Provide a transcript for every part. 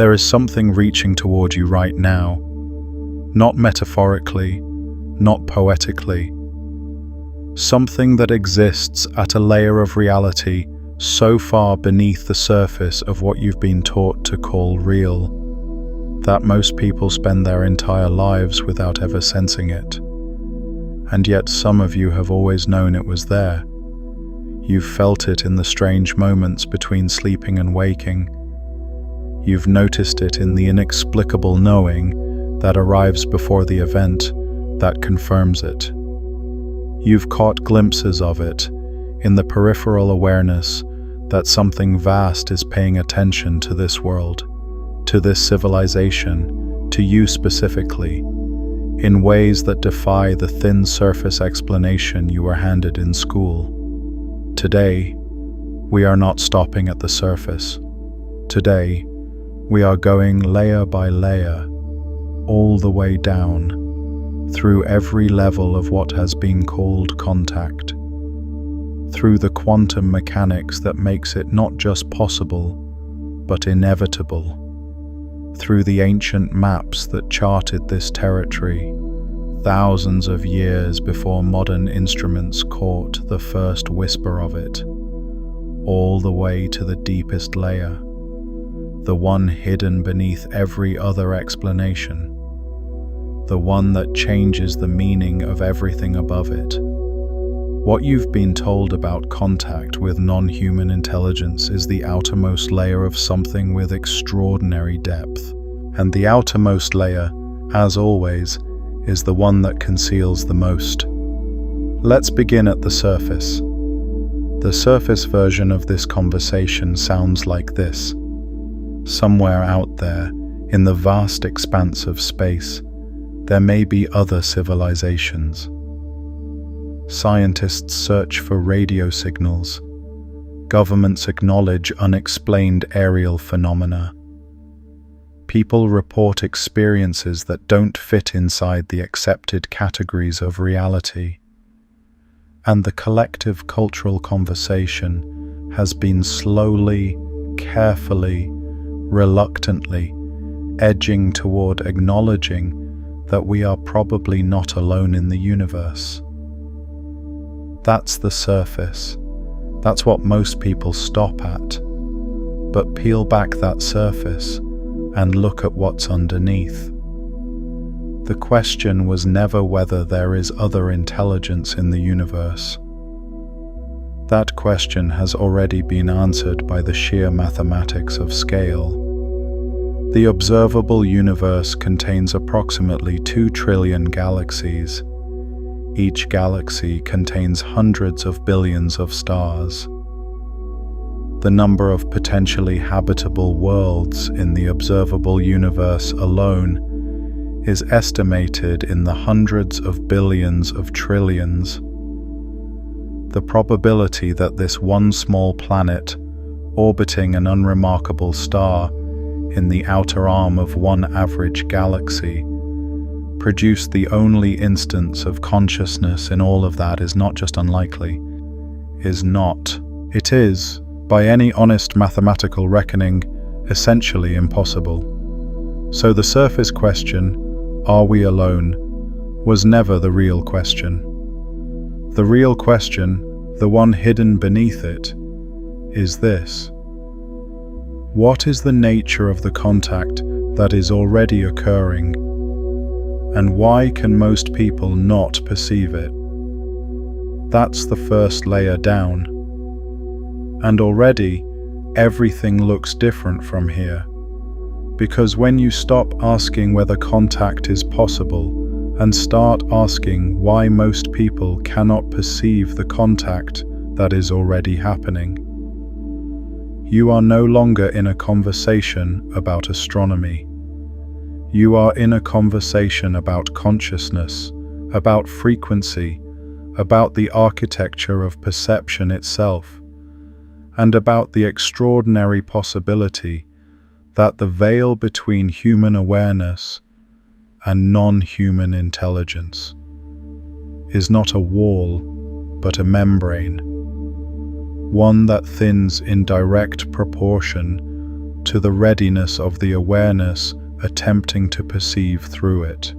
There is something reaching toward you right now, not metaphorically, not poetically. Something that exists at a layer of reality so far beneath the surface of what you've been taught to call real, that most people spend their entire lives without ever sensing it. And yet some of you have always known it was there. You've felt it in the strange moments between sleeping and waking. You've noticed it in the inexplicable knowing that arrives before the event that confirms it. You've caught glimpses of it in the peripheral awareness that something vast is paying attention to this world, to this civilization, to you specifically, in ways that defy the thin surface explanation you were handed in school. Today, we are not stopping at the surface. Today, we are going layer by layer, all the way down, through every level of what has been called contact, through the quantum mechanics that makes it not just possible, but inevitable, through the ancient maps that charted this territory thousands of years before modern instruments caught the first whisper of it, all the way to the deepest layer, the one hidden beneath every other explanation, the one that changes the meaning of everything above it. What you've been told about contact with non-human intelligence is the outermost layer of something with extraordinary depth. And the outermost layer, as always, is the one that conceals the most. Let's begin at the surface. The surface version of this conversation sounds like this. Somewhere out there, in the vast expanse of space, there may be other civilizations. Scientists search for radio signals. Governments acknowledge unexplained aerial phenomena. People report experiences that don't fit inside the accepted categories of reality. And the collective cultural conversation has been slowly, carefully, reluctantly edging toward acknowledging that we are probably not alone in the universe. That's the surface. That's what most people stop at. But peel back that surface and look at what's underneath. The question was never whether there is other intelligence in the universe. That question has already been answered by the sheer mathematics of scale. The observable universe contains approximately 2 trillion galaxies. Each galaxy contains hundreds of billions of stars. The number of potentially habitable worlds in the observable universe alone is estimated in the hundreds of billions of trillions. The probability that this one small planet, orbiting an unremarkable star in the outer arm of one average galaxy, produced the only instance of consciousness in all of that is not just unlikely, is not. It is, by any honest mathematical reckoning, essentially impossible. So the surface question, are we alone, was never the real question. The real question, the one hidden beneath it, is this. What is the nature of the contact that is already occurring? And why can most people not perceive it? That's the first layer down. And already, everything looks different from here. Because when you stop asking whether contact is possible and start asking why most people cannot perceive the contact that is already happening, you are no longer in a conversation about astronomy. You are in a conversation about consciousness, about frequency, about the architecture of perception itself, and about the extraordinary possibility that the veil between human awareness and non-human intelligence is not a wall, but a membrane, one that thins in direct proportion to the readiness of the awareness attempting to perceive through it.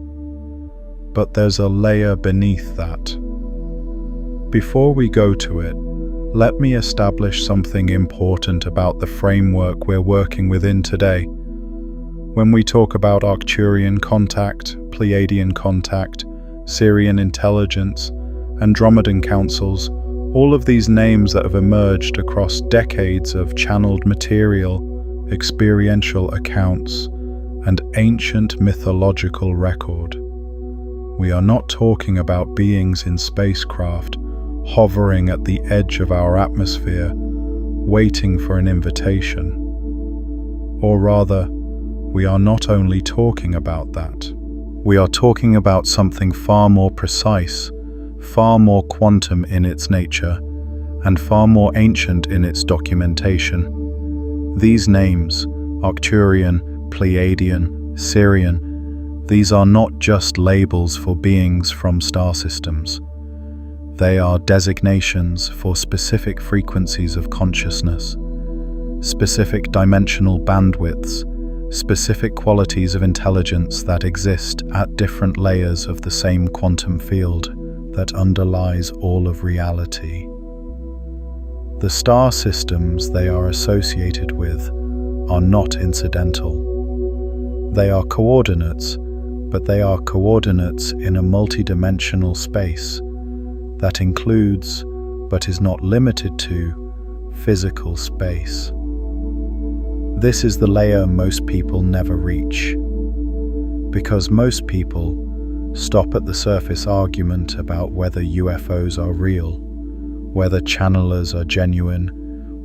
But there's a layer beneath that. Before we go to it, let me establish something important about the framework we're working within today. When we talk about Arcturian contact, Pleiadian contact, Sirian intelligence, Andromedan councils, all of these names that have emerged across decades of channeled material, experiential accounts, and ancient mythological record. We are not talking about beings in spacecraft hovering at the edge of our atmosphere, waiting for an invitation. Or rather, we are not only talking about that. We are talking about something far more precise, far more quantum in its nature, and far more ancient in its documentation. These names, Arcturian, Pleiadian, Sirian, these are not just labels for beings from star systems. They are designations for specific frequencies of consciousness, specific dimensional bandwidths, specific qualities of intelligence that exist at different layers of the same quantum field that underlies all of reality. The star systems they are associated with are not incidental. They are coordinates, but they are coordinates in a multidimensional space that includes, but is not limited to, physical space. This is the layer most people never reach, because most people stop at the surface argument about whether UFOs are real, whether channelers are genuine,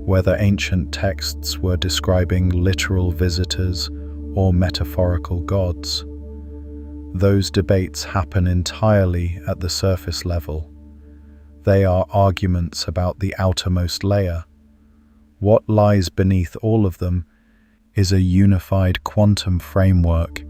whether ancient texts were describing literal visitors or metaphorical gods. Those debates happen entirely at the surface level. They are arguments about the outermost layer. What lies beneath all of them is a unified quantum framework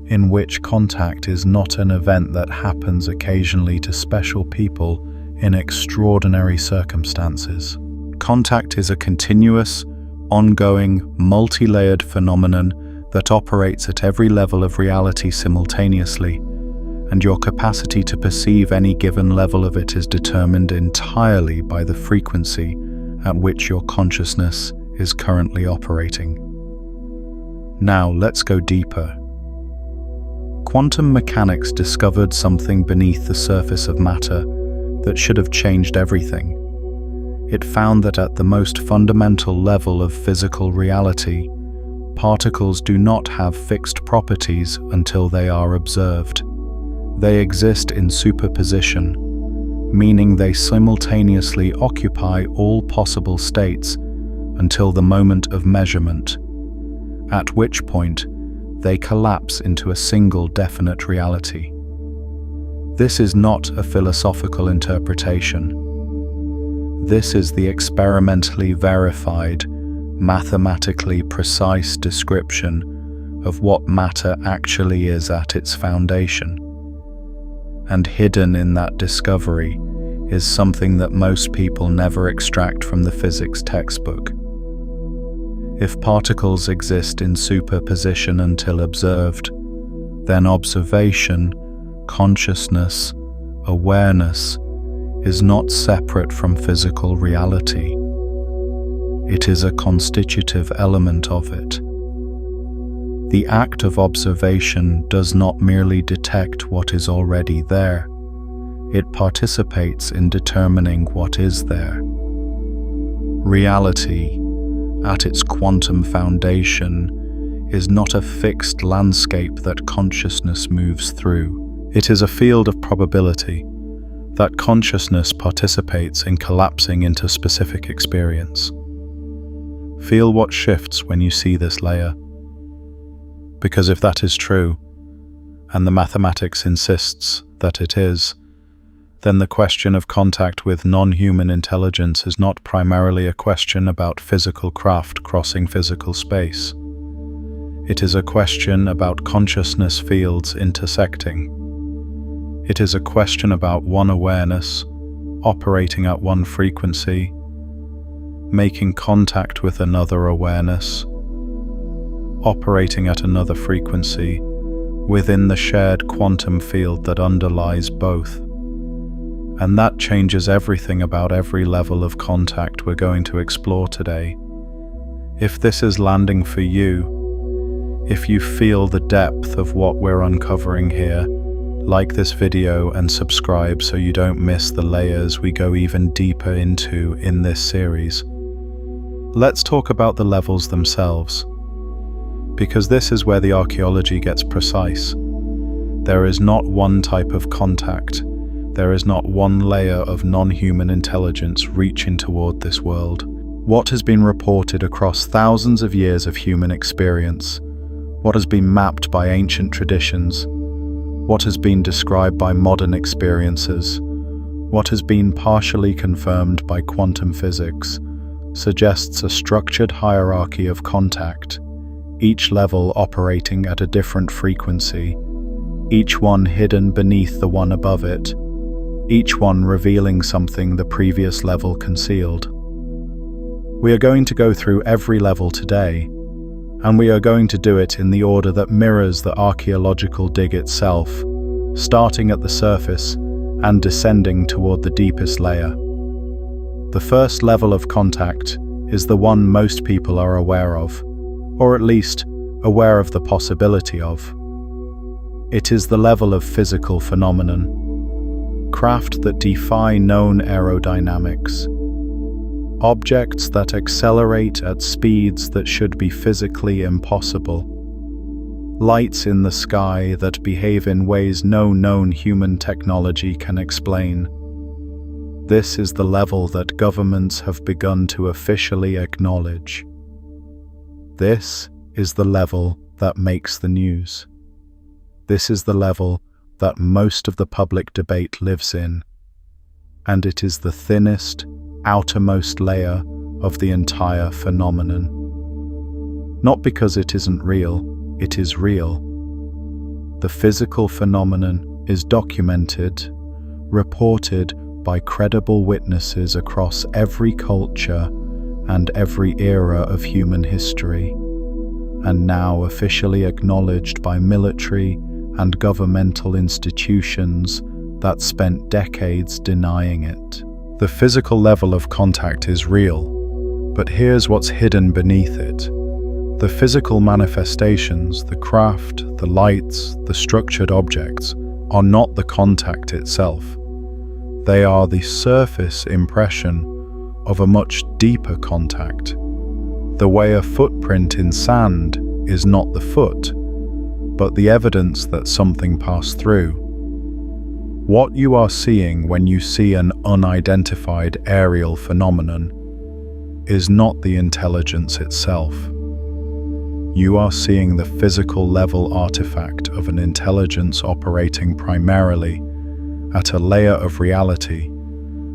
in which contact is not an event that happens occasionally to special people in extraordinary circumstances. Contact is a continuous, ongoing, multi-layered phenomenon that operates at every level of reality simultaneously, and your capacity to perceive any given level of it is determined entirely by the frequency at which your consciousness is currently operating. Now let's go deeper. Quantum mechanics discovered something beneath the surface of matter that should have changed everything. It found that at the most fundamental level of physical reality, particles do not have fixed properties until they are observed. They exist in superposition, meaning they simultaneously occupy all possible states until the moment of measurement, at which point they collapse into a single definite reality. This is not a philosophical interpretation. This is the experimentally verified, mathematically precise description of what matter actually is at its foundation. And hidden in that discovery is something that most people never extract from the physics textbook. If particles exist in superposition until observed, then observation, consciousness, awareness is not separate from physical reality. It is a constitutive element of it. The act of observation does not merely detect what is already there. It participates in determining what is there. Reality, at its quantum foundation, is not a fixed landscape that consciousness moves through. It is a field of probability that consciousness participates in collapsing into specific experience. Feel what shifts when you see this layer. Because if that is true, and the mathematics insists that it is, then the question of contact with non-human intelligence is not primarily a question about physical craft crossing physical space. It is a question about consciousness fields intersecting. It is a question about one awareness, operating at one frequency, making contact with another awareness, operating at another frequency, within the shared quantum field that underlies both. And that changes everything about every level of contact we're going to explore today. If this is landing for you, if you feel the depth of what we're uncovering here, like this video and subscribe so you don't miss the layers we go even deeper into in this series. Let's talk about the levels themselves, because this is where the archaeology gets precise. There is not one type of contact. There is not one layer of non-human intelligence reaching toward this world. What has been reported across thousands of years of human experience, what has been mapped by ancient traditions, what has been described by modern experiences, what has been partially confirmed by quantum physics, suggests a structured hierarchy of contact, each level operating at a different frequency, each one hidden beneath the one above it, each one revealing something the previous level concealed. We are going to go through every level today, and we are going to do it in the order that mirrors the archaeological dig itself, starting at the surface and descending toward the deepest layer. The first level of contact is the one most people are aware of, or at least aware of the possibility of. It is the level of physical phenomenon, craft that defy known aerodynamics, objects that accelerate at speeds that should be physically impossible, lights in the sky that behave in ways no known human technology can explain. This is the level that governments have begun to officially acknowledge. This is the level that makes the news. This is the level that most of the public debate lives in, and it is the thinnest, outermost layer of the entire phenomenon. Not because it isn't real, it is real. The physical phenomenon is documented, reported by credible witnesses across every culture and every era of human history, and now officially acknowledged by military and governmental institutions that spent decades denying it. The physical level of contact is real, but here's what's hidden beneath it. The physical manifestations, the craft, the lights, the structured objects, are not the contact itself. They are the surface impression of a much deeper contact. The way a footprint in sand is not the foot, but the evidence that something passed through. What you are seeing when you see an unidentified aerial phenomenon is not the intelligence itself. You are seeing the physical level artifact of an intelligence operating primarily at a layer of reality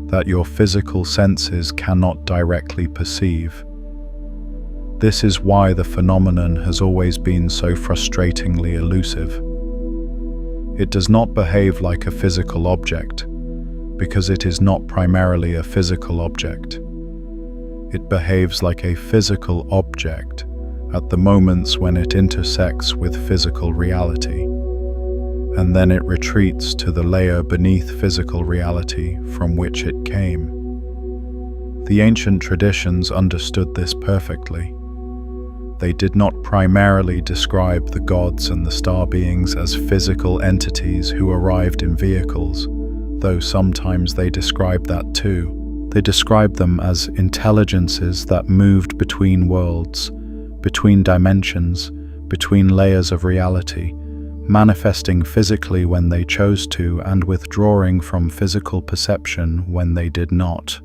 that your physical senses cannot directly perceive. This is why the phenomenon has always been so frustratingly elusive. It does not behave like a physical object, because it is not primarily a physical object. It behaves like a physical object at the moments when it intersects with physical reality, and then it retreats to the layer beneath physical reality from which it came. The ancient traditions understood this perfectly. They did not primarily describe the gods and the star beings as physical entities who arrived in vehicles, though sometimes they described that too. They described them as intelligences that moved between worlds, between dimensions, between layers of reality, manifesting physically when they chose to and withdrawing from physical perception when they did not.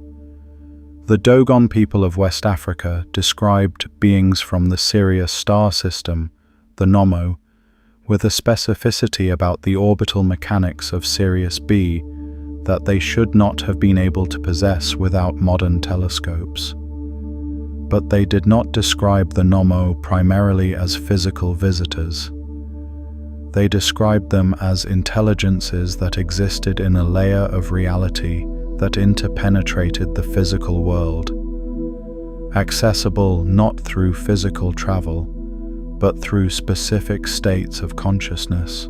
The Dogon people of West Africa described beings from the Sirius star system, the Nommo, with a specificity about the orbital mechanics of Sirius B that they should not have been able to possess without modern telescopes. But they did not describe the Nommo primarily as physical visitors. They described them as intelligences that existed in a layer of reality that interpenetrated the physical world, accessible not through physical travel, but through specific states of consciousness.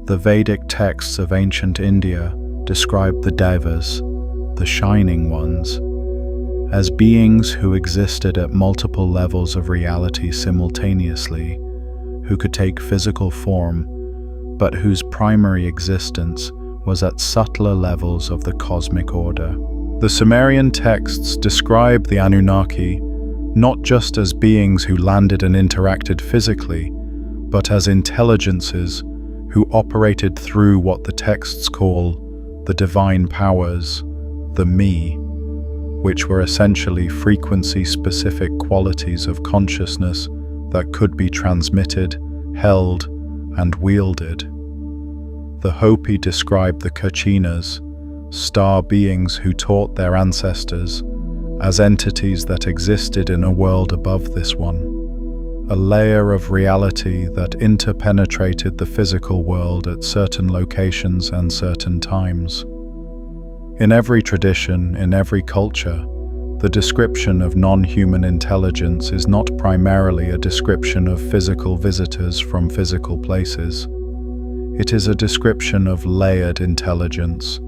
The Vedic texts of ancient India describe the Devas, the Shining Ones, as beings who existed at multiple levels of reality simultaneously, who could take physical form, but whose primary existence was at subtler levels of the cosmic order. The Sumerian texts describe the Anunnaki not just as beings who landed and interacted physically, but as intelligences who operated through what the texts call the divine powers, the Me, which were essentially frequency-specific qualities of consciousness that could be transmitted, held, and wielded. The Hopi describe the Kachinas, star beings who taught their ancestors, as entities that existed in a world above this one, a layer of reality that interpenetrated the physical world at certain locations and certain times. In every tradition, in every culture, the description of non-human intelligence is not primarily a description of physical visitors from physical places. It is a description of layered intelligence,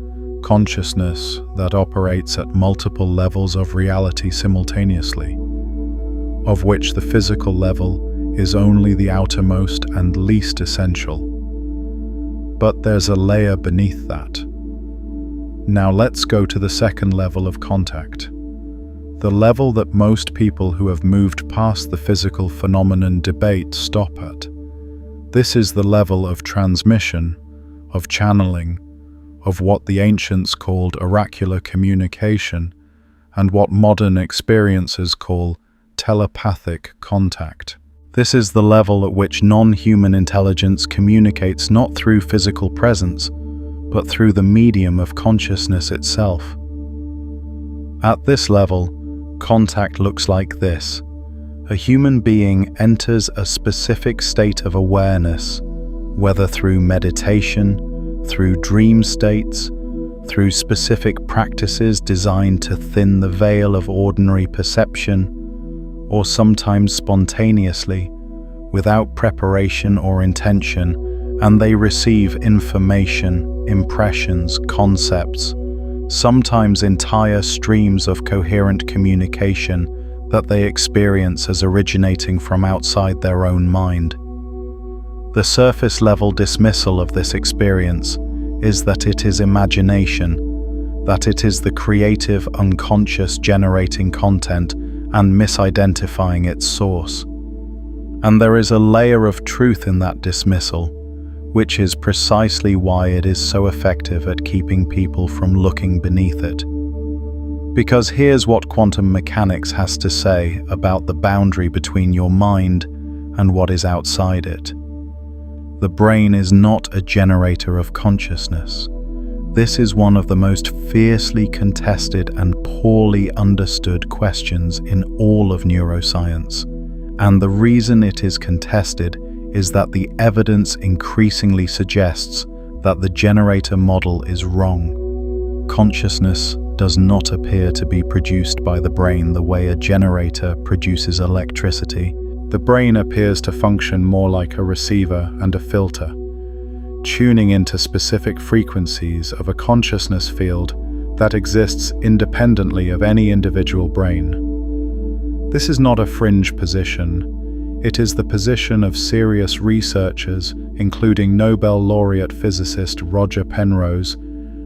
consciousness that operates at multiple levels of reality simultaneously, of which the physical level is only the outermost and least essential. But there's a layer beneath that. Now let's go to the second level of contact, the level that most people who have moved past the physical phenomenon debate stop at. This is the level of transmission, of channeling, of what the ancients called oracular communication, and what modern experiencers call telepathic contact. This is the level at which non-human intelligence communicates not through physical presence, but through the medium of consciousness itself. At this level, contact looks like this. A human being enters a specific state of awareness, whether through meditation, through dream states, through specific practices designed to thin the veil of ordinary perception, or sometimes spontaneously, without preparation or intention, and they receive information, impressions, concepts, sometimes entire streams of coherent communication that they experience as originating from outside their own mind. The surface-level dismissal of this experience is that it is imagination, that it is the creative unconscious generating content and misidentifying its source. And there is a layer of truth in that dismissal, which is precisely why it is so effective at keeping people from looking beneath it. Because here's what quantum mechanics has to say about the boundary between your mind and what is outside it. The brain is not a generator of consciousness. This is one of the most fiercely contested and poorly understood questions in all of neuroscience. And the reason it is contested is that the evidence increasingly suggests that the generator model is wrong. Consciousness does not appear to be produced by the brain the way a generator produces electricity. The brain appears to function more like a receiver and a filter, tuning into specific frequencies of a consciousness field that exists independently of any individual brain. This is not a fringe position. It is the position of serious researchers, including Nobel laureate physicist Roger Penrose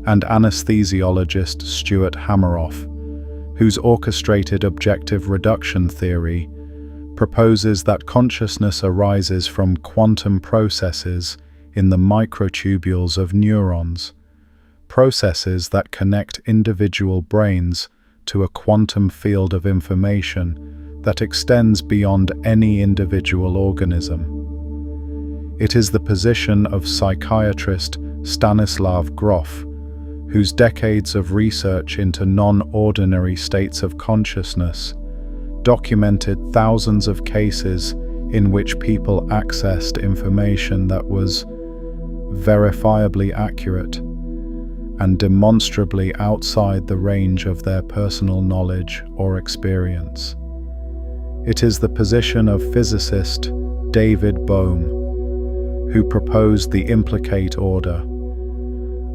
and anesthesiologist Stuart Hameroff, whose orchestrated objective reduction theory proposes that consciousness arises from quantum processes in the microtubules of neurons, processes that connect individual brains to a quantum field of information that extends beyond any individual organism. It is the position of psychiatrist Stanislav Grof, whose decades of research into non-ordinary states of consciousness documented thousands of cases in which people accessed information that was verifiably accurate and demonstrably outside the range of their personal knowledge or experience. It is the position of physicist David Bohm, who proposed the implicate order,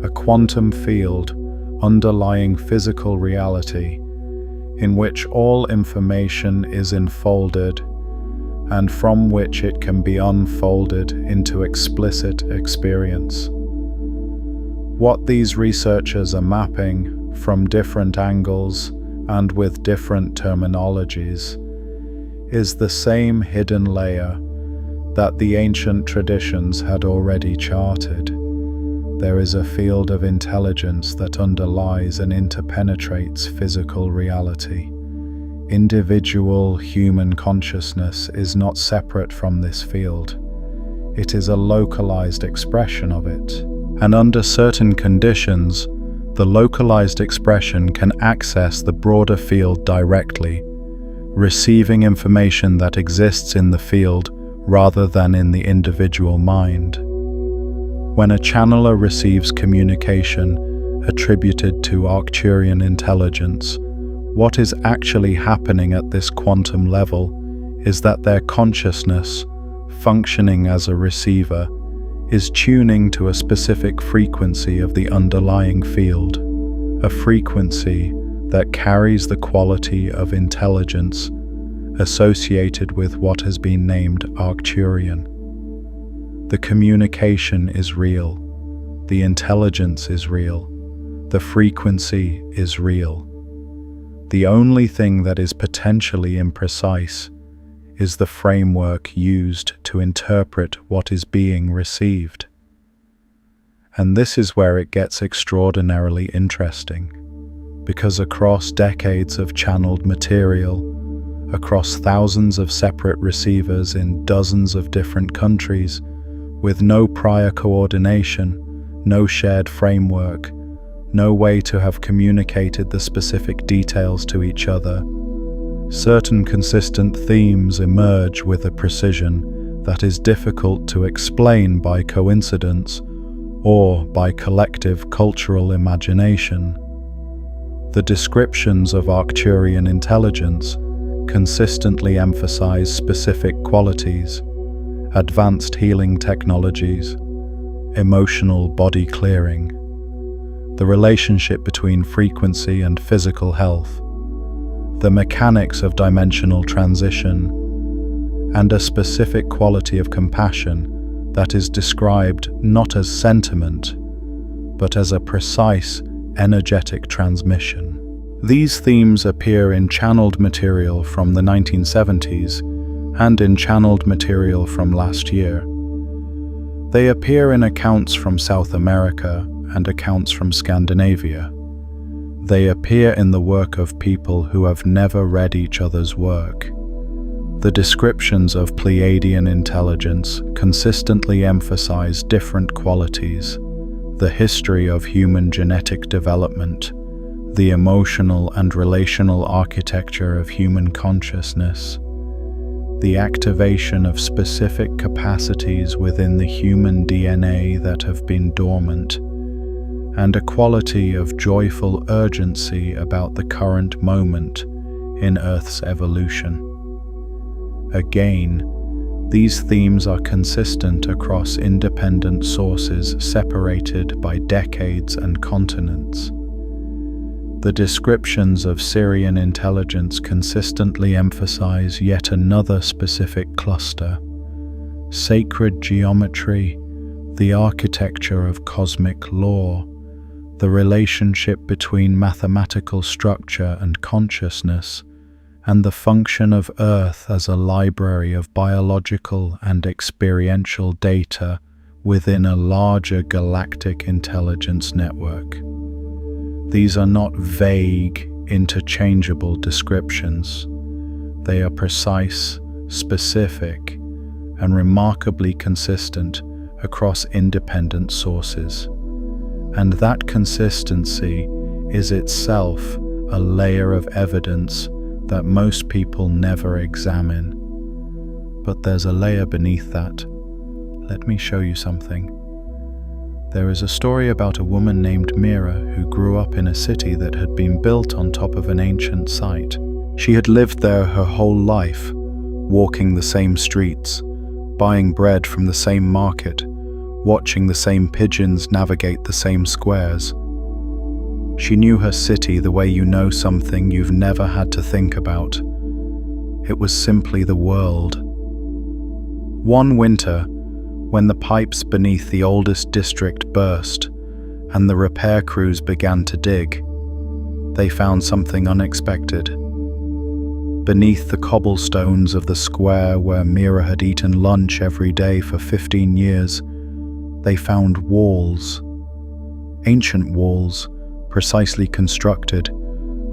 a quantum field underlying physical reality in which all information is enfolded and from which it can be unfolded into explicit experience. What these researchers are mapping from different angles and with different terminologies is the same hidden layer that the ancient traditions had already charted. There is a field of intelligence that underlies and interpenetrates physical reality. Individual human consciousness is not separate from this field. It is a localized expression of it. And under certain conditions, the localized expression can access the broader field directly, receiving information that exists in the field rather than in the individual mind. When a channeler receives communication attributed to Arcturian intelligence, what is actually happening at this quantum level is that their consciousness, functioning as a receiver, is tuning to a specific frequency of the underlying field, a frequency that carries the quality of intelligence associated with what has been named Arcturian. The communication is real, the intelligence is real, the frequency is real. The only thing that is potentially imprecise is the framework used to interpret what is being received. And this is where it gets extraordinarily interesting, because across decades of channeled material, across thousands of separate receivers in dozens of different countries, with no prior coordination, no shared framework, no way to have communicated the specific details to each other, certain consistent themes emerge with a precision that is difficult to explain by coincidence or by collective cultural imagination. The descriptions of Arcturian intelligence consistently emphasize specific qualities, advanced healing technologies, emotional body clearing, the relationship between frequency and physical health, the mechanics of dimensional transition, and a specific quality of compassion that is described not as sentiment, but as a precise, energetic transmission. These themes appear in channeled material from the 1970s and in channeled material from last year. They appear in accounts from South America and accounts from Scandinavia. They appear in the work of people who have never read each other's work. The descriptions of Pleiadian intelligence consistently emphasize different qualities: the history of human genetic development, the emotional and relational architecture of human consciousness, the activation of specific capacities within the human DNA that have been dormant, and a quality of joyful urgency about the current moment in Earth's evolution. Again, these themes are consistent across independent sources separated by decades and continents. The descriptions of Sirian intelligence consistently emphasize yet another specific cluster: sacred geometry, the architecture of cosmic law, the relationship between mathematical structure and consciousness, and the function of Earth as a library of biological and experiential data within a larger galactic intelligence network. These are not vague, interchangeable descriptions. They are precise, specific, and remarkably consistent across independent sources. And that consistency is itself a layer of evidence that most people never examine. But there's a layer beneath that. Let me show you something. There is a story about a woman named Mira who grew up in a city that had been built on top of an ancient site. She had lived there her whole life, walking the same streets, buying bread from the same market, watching the same pigeons navigate the same squares. She knew her city the way you know something you've never had to think about. It was simply the world. One winter, when the pipes beneath the oldest district burst and the repair crews began to dig, they found something unexpected. Beneath the cobblestones of the square where Mira had eaten lunch every day for 15 years, they found walls. Ancient walls, precisely constructed,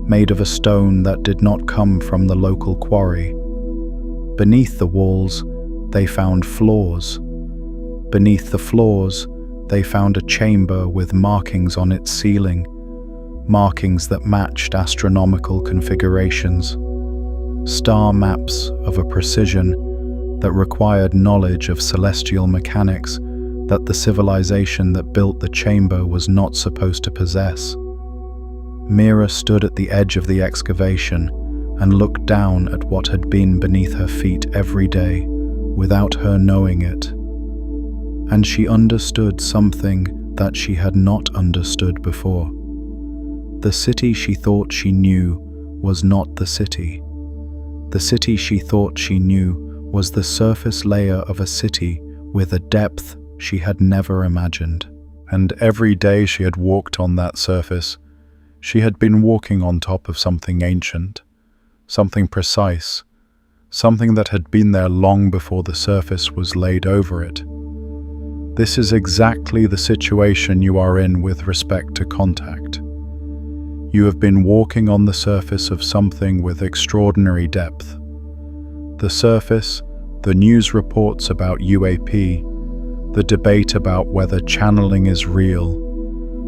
made of a stone that did not come from the local quarry. Beneath the walls, they found floors. Beneath the floors, they found a chamber with markings on its ceiling, markings that matched astronomical configurations, star maps of a precision that required knowledge of celestial mechanics that the civilization that built the chamber was not supposed to possess. Mira stood at the edge of the excavation and looked down at what had been beneath her feet every day, without her knowing it. And she understood something that she had not understood before. The city she thought she knew was not the city. The city she thought she knew was the surface layer of a city with a depth she had never imagined. And every day she had walked on that surface, she had been walking on top of something ancient, something precise, something that had been there long before the surface was laid over it. This is exactly the situation you are in with respect to contact. You have been walking on the surface of something with extraordinary depth. The surface, the news reports about UAP, the debate about whether channeling is real,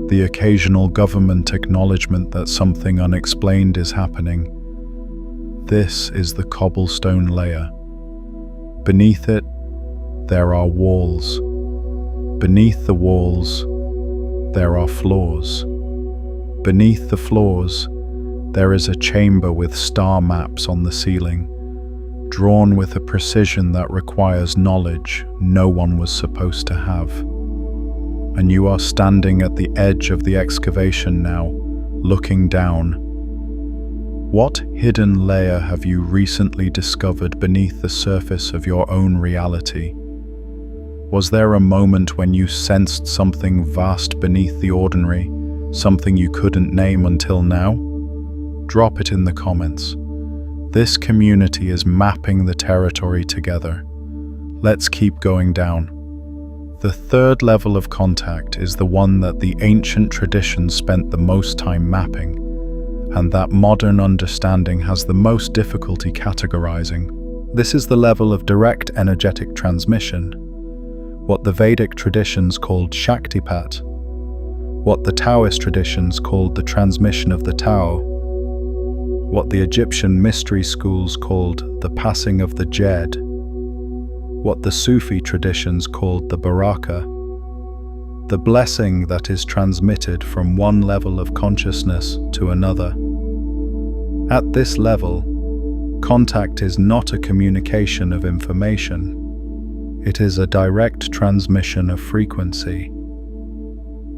the occasional government acknowledgement that something unexplained is happening. This is the cobblestone layer. Beneath it, there are walls. Beneath the walls, there are floors. Beneath the floors, there is a chamber with star maps on the ceiling, drawn with a precision that requires knowledge no one was supposed to have. And you are standing at the edge of the excavation now, looking down. What hidden layer have you recently discovered beneath the surface of your own reality? Was there a moment when you sensed something vast beneath the ordinary, something you couldn't name until now? Drop it in the comments. This community is mapping the territory together. Let's keep going down. The third level of contact is the one that the ancient tradition spent the most time mapping, and that modern understanding has the most difficulty categorizing. This is the level of direct energetic transmission, what the Vedic traditions called Shaktipat, what the Taoist traditions called the transmission of the Tao, what the Egyptian mystery schools called the passing of the Jed, what the Sufi traditions called the Baraka, the blessing that is transmitted from one level of consciousness to another. At this level, contact is not a communication of information. It is a direct transmission of frequency.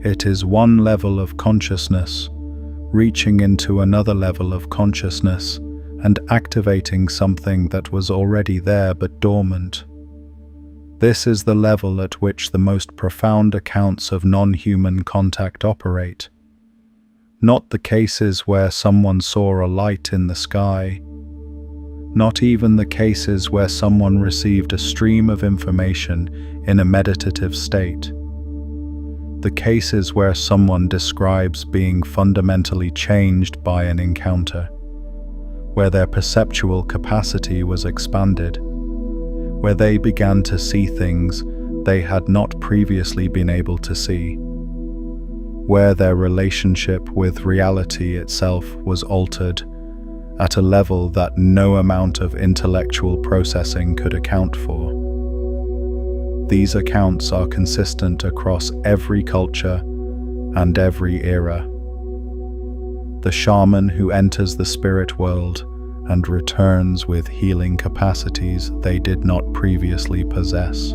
It is one level of consciousness reaching into another level of consciousness and activating something that was already there but dormant. This is the level at which the most profound accounts of non-human contact operate. Not the cases where someone saw a light in the sky. Not even the cases where someone received a stream of information in a meditative state. The cases where someone describes being fundamentally changed by an encounter, where their perceptual capacity was expanded, where they began to see things they had not previously been able to see, where their relationship with reality itself was altered at a level that no amount of intellectual processing could account for. These accounts are consistent across every culture and every era. The shaman who enters the spirit world and returns with healing capacities they did not previously possess.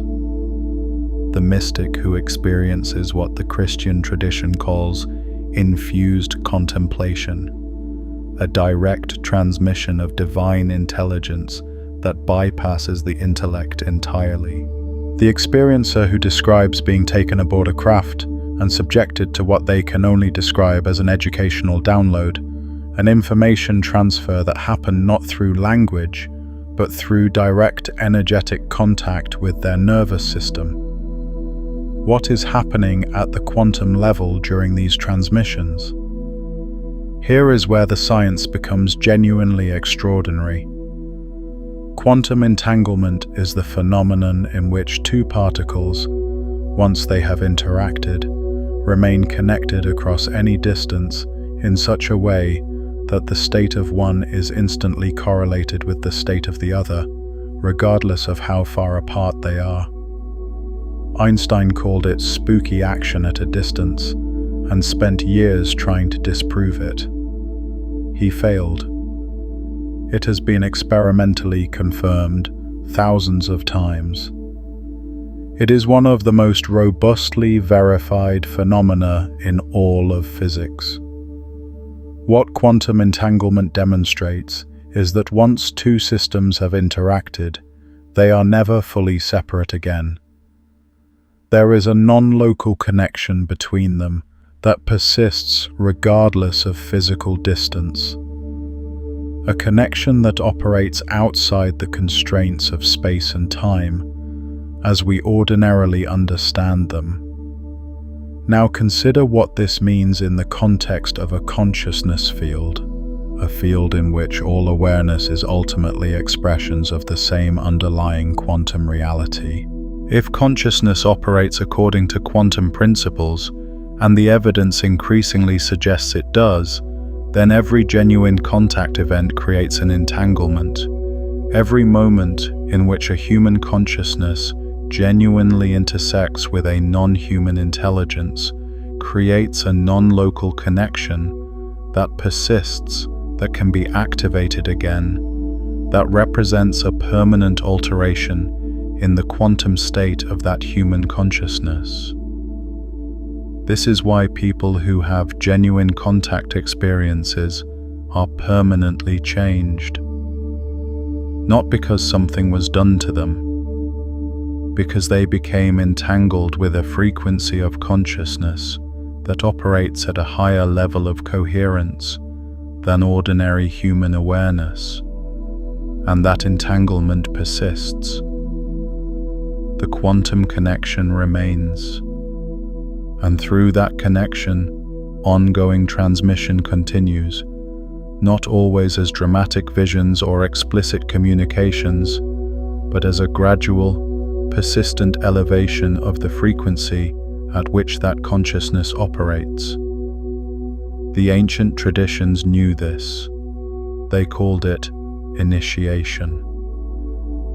The mystic who experiences what the Christian tradition calls infused contemplation, a direct transmission of divine intelligence that bypasses the intellect entirely. The experiencer who describes being taken aboard a craft and subjected to what they can only describe as an educational download, an information transfer that happened not through language, but through direct energetic contact with their nervous system. What is happening at the quantum level during these transmissions? Here is where the science becomes genuinely extraordinary. Quantum entanglement is the phenomenon in which two particles, once they have interacted, remain connected across any distance in such a way that the state of one is instantly correlated with the state of the other, regardless of how far apart they are. Einstein called it spooky action at a distance and spent years trying to disprove it. He failed. It has been experimentally confirmed thousands of times. It is one of the most robustly verified phenomena in all of physics. What quantum entanglement demonstrates is that once two systems have interacted, they are never fully separate again. There is a non-local connection between them that persists regardless of physical distance. A connection that operates outside the constraints of space and time, as we ordinarily understand them. Now consider what this means in the context of a consciousness field, a field in which all awareness is ultimately expressions of the same underlying quantum reality. If consciousness operates according to quantum principles, and the evidence increasingly suggests it does, then every genuine contact event creates an entanglement. Every moment in which a human consciousness genuinely intersects with a non-human intelligence creates a non-local connection that persists, that can be activated again, that represents a permanent alteration in the quantum state of that human consciousness. This is why people who have genuine contact experiences are permanently changed. Not because something was done to them, because they became entangled with a frequency of consciousness that operates at a higher level of coherence than ordinary human awareness, and that entanglement persists. The quantum connection remains, and through that connection, ongoing transmission continues, not always as dramatic visions or explicit communications, but as a gradual, persistent elevation of the frequency at which that consciousness operates. The ancient traditions knew this. They called it initiation.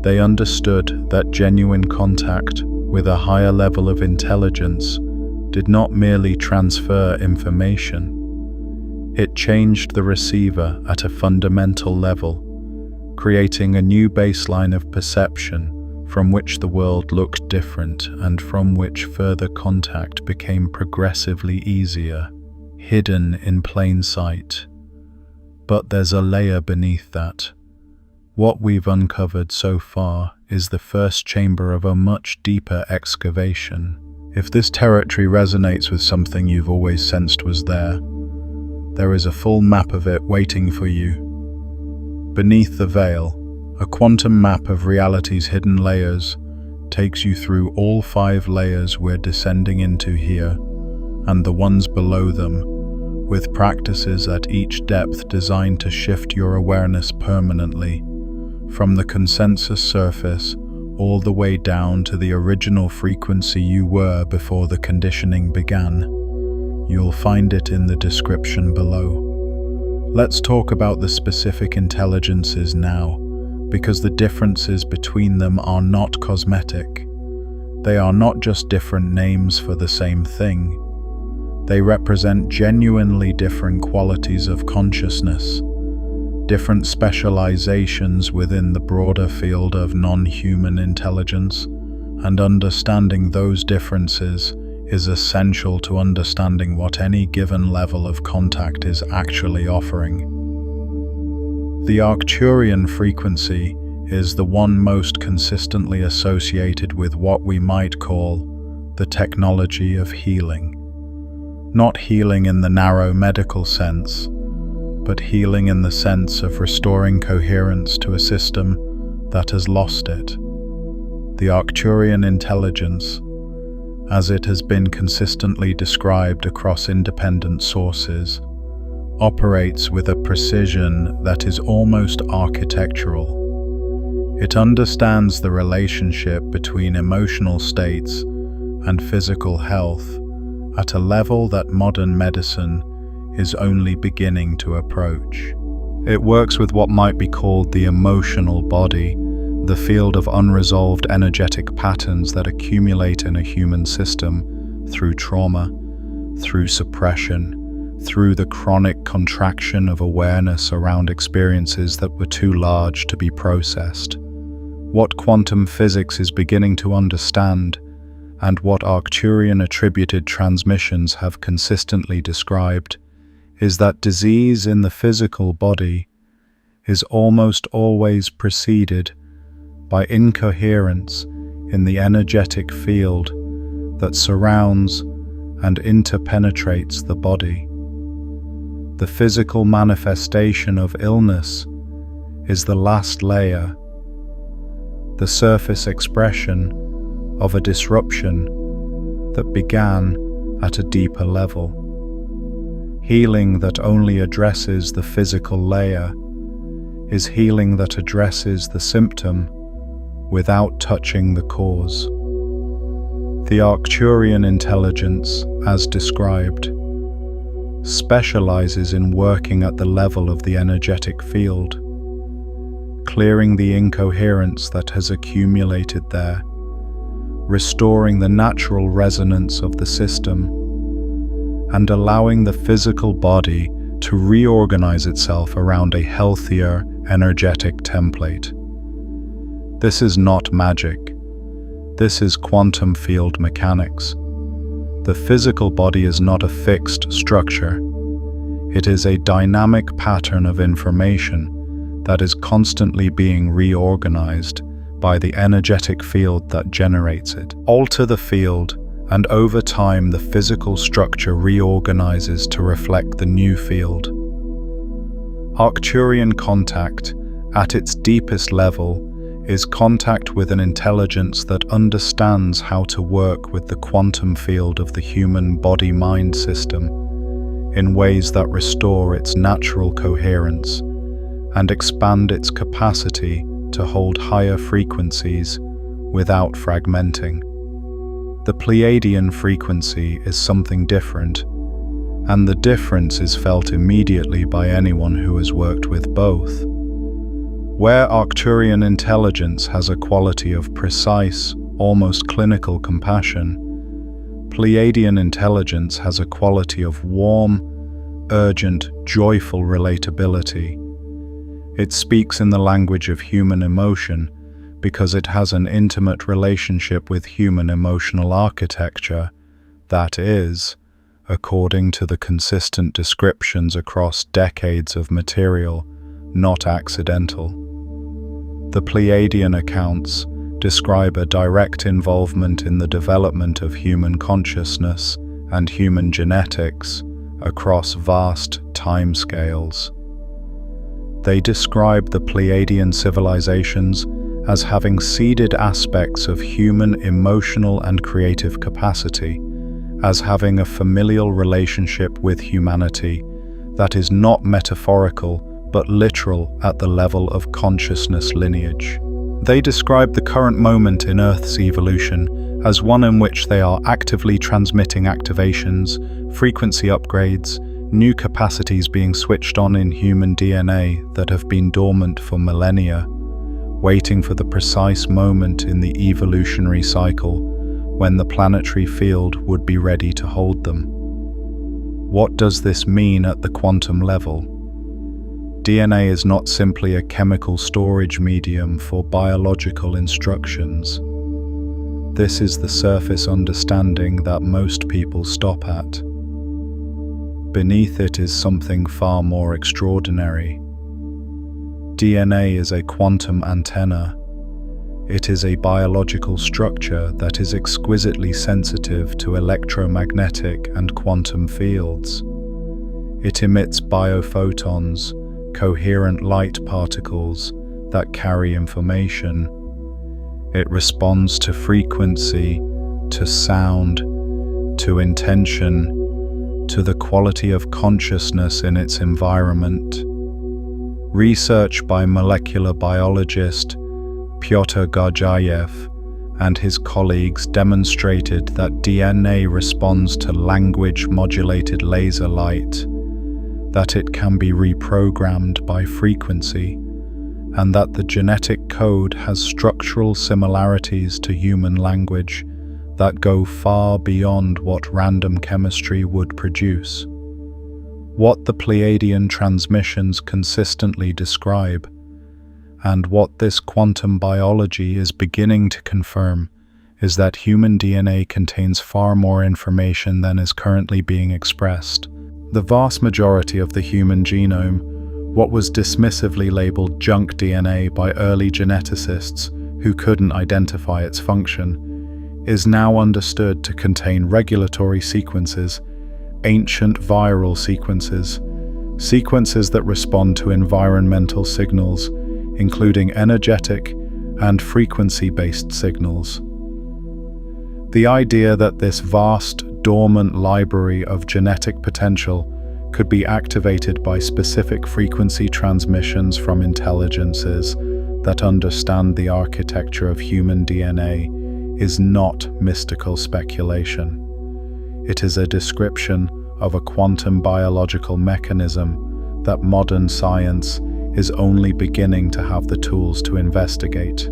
They understood that genuine contact with a higher level of intelligence did not merely transfer information. It changed the receiver at a fundamental level, creating a new baseline of perception from which the world looked different and from which further contact became progressively easier, hidden in plain sight. But there's a layer beneath that. What we've uncovered so far is the first chamber of a much deeper excavation. If this territory resonates with something you've always sensed was there is a full map of it waiting for you. Beneath the veil, a quantum map of reality's hidden layers takes you through all 5 layers we're descending into here, and the ones below them, with practices at each depth designed to shift your awareness permanently, from the consensus surface all the way down to the original frequency you were before the conditioning began. You'll find it in the description below. Let's talk about the specific intelligences now, because the differences between them are not cosmetic. They are not just different names for the same thing. They represent genuinely different qualities of consciousness, different specializations within the broader field of non-human intelligence, and understanding those differences is essential to understanding what any given level of contact is actually offering. The Arcturian frequency is the one most consistently associated with what we might call the technology of healing. Not healing in the narrow medical sense, but healing in the sense of restoring coherence to a system that has lost it. The Arcturian intelligence, as it has been consistently described across independent sources, operates with a precision that is almost architectural. It understands the relationship between emotional states and physical health at a level that modern medicine is only beginning to approach. It works with what might be called the emotional body, the field of unresolved energetic patterns that accumulate in a human system through trauma, through suppression, through the chronic contraction of awareness around experiences that were too large to be processed. What quantum physics is beginning to understand, and what Arcturian attributed transmissions have consistently described, is that disease in the physical body is almost always preceded by incoherence in the energetic field that surrounds and interpenetrates the body. The physical manifestation of illness is the last layer, the surface expression of a disruption that began at a deeper level. Healing that only addresses the physical layer is healing that addresses the symptom without touching the cause. The Arcturian intelligence, as described, specializes in working at the level of the energetic field, clearing the incoherence that has accumulated there, restoring the natural resonance of the system, and allowing the physical body to reorganize itself around a healthier, energetic template. This is not magic. This is quantum field mechanics. The physical body is not a fixed structure. It is a dynamic pattern of information that is constantly being reorganized by the energetic field that generates it. Alter the field, and over time the physical structure reorganizes to reflect the new field. Arcturian contact, at its deepest level, is contact with an intelligence that understands how to work with the quantum field of the human body-mind system in ways that restore its natural coherence and expand its capacity to hold higher frequencies without fragmenting. The Pleiadian frequency is something different, and the difference is felt immediately by anyone who has worked with both. Where Arcturian intelligence has a quality of precise, almost clinical compassion, Pleiadian intelligence has a quality of warm, urgent, joyful relatability. It speaks in the language of human emotion because it has an intimate relationship with human emotional architecture that is, according to the consistent descriptions across decades of material, not accidental. The Pleiadian accounts describe a direct involvement in the development of human consciousness and human genetics across vast timescales. They describe the Pleiadian civilizations as having seeded aspects of human emotional and creative capacity, as having a familial relationship with humanity that is not metaphorical but literal at the level of consciousness lineage. They describe the current moment in Earth's evolution as one in which they are actively transmitting activations, frequency upgrades, new capacities being switched on in human DNA that have been dormant for millennia, waiting for the precise moment in the evolutionary cycle when the planetary field would be ready to hold them. What does this mean at the quantum level? DNA is not simply a chemical storage medium for biological instructions. This is the surface understanding that most people stop at. Beneath it is something far more extraordinary. DNA is a quantum antenna. It is a biological structure that is exquisitely sensitive to electromagnetic and quantum fields. It emits biophotons, coherent light particles that carry information. It responds to frequency, to sound, to intention, to the quality of consciousness in its environment. Research by molecular biologist Pyotr Gurdjieff and his colleagues demonstrated that DNA responds to language-modulated laser light, that it can be reprogrammed by frequency, and that the genetic code has structural similarities to human language that go far beyond what random chemistry would produce. What the Pleiadian transmissions consistently describe, and what this quantum biology is beginning to confirm, is that human DNA contains far more information than is currently being expressed. The vast majority of the human genome, what was dismissively labeled junk DNA by early geneticists who couldn't identify its function, is now understood to contain regulatory sequences, ancient viral sequences, sequences that respond to environmental signals, including energetic and frequency-based signals. The idea that this vast, dormant library of genetic potential could be activated by specific frequency transmissions from intelligences that understand the architecture of human DNA is not mystical speculation. It is a description of a quantum biological mechanism that modern science is only beginning to have the tools to investigate.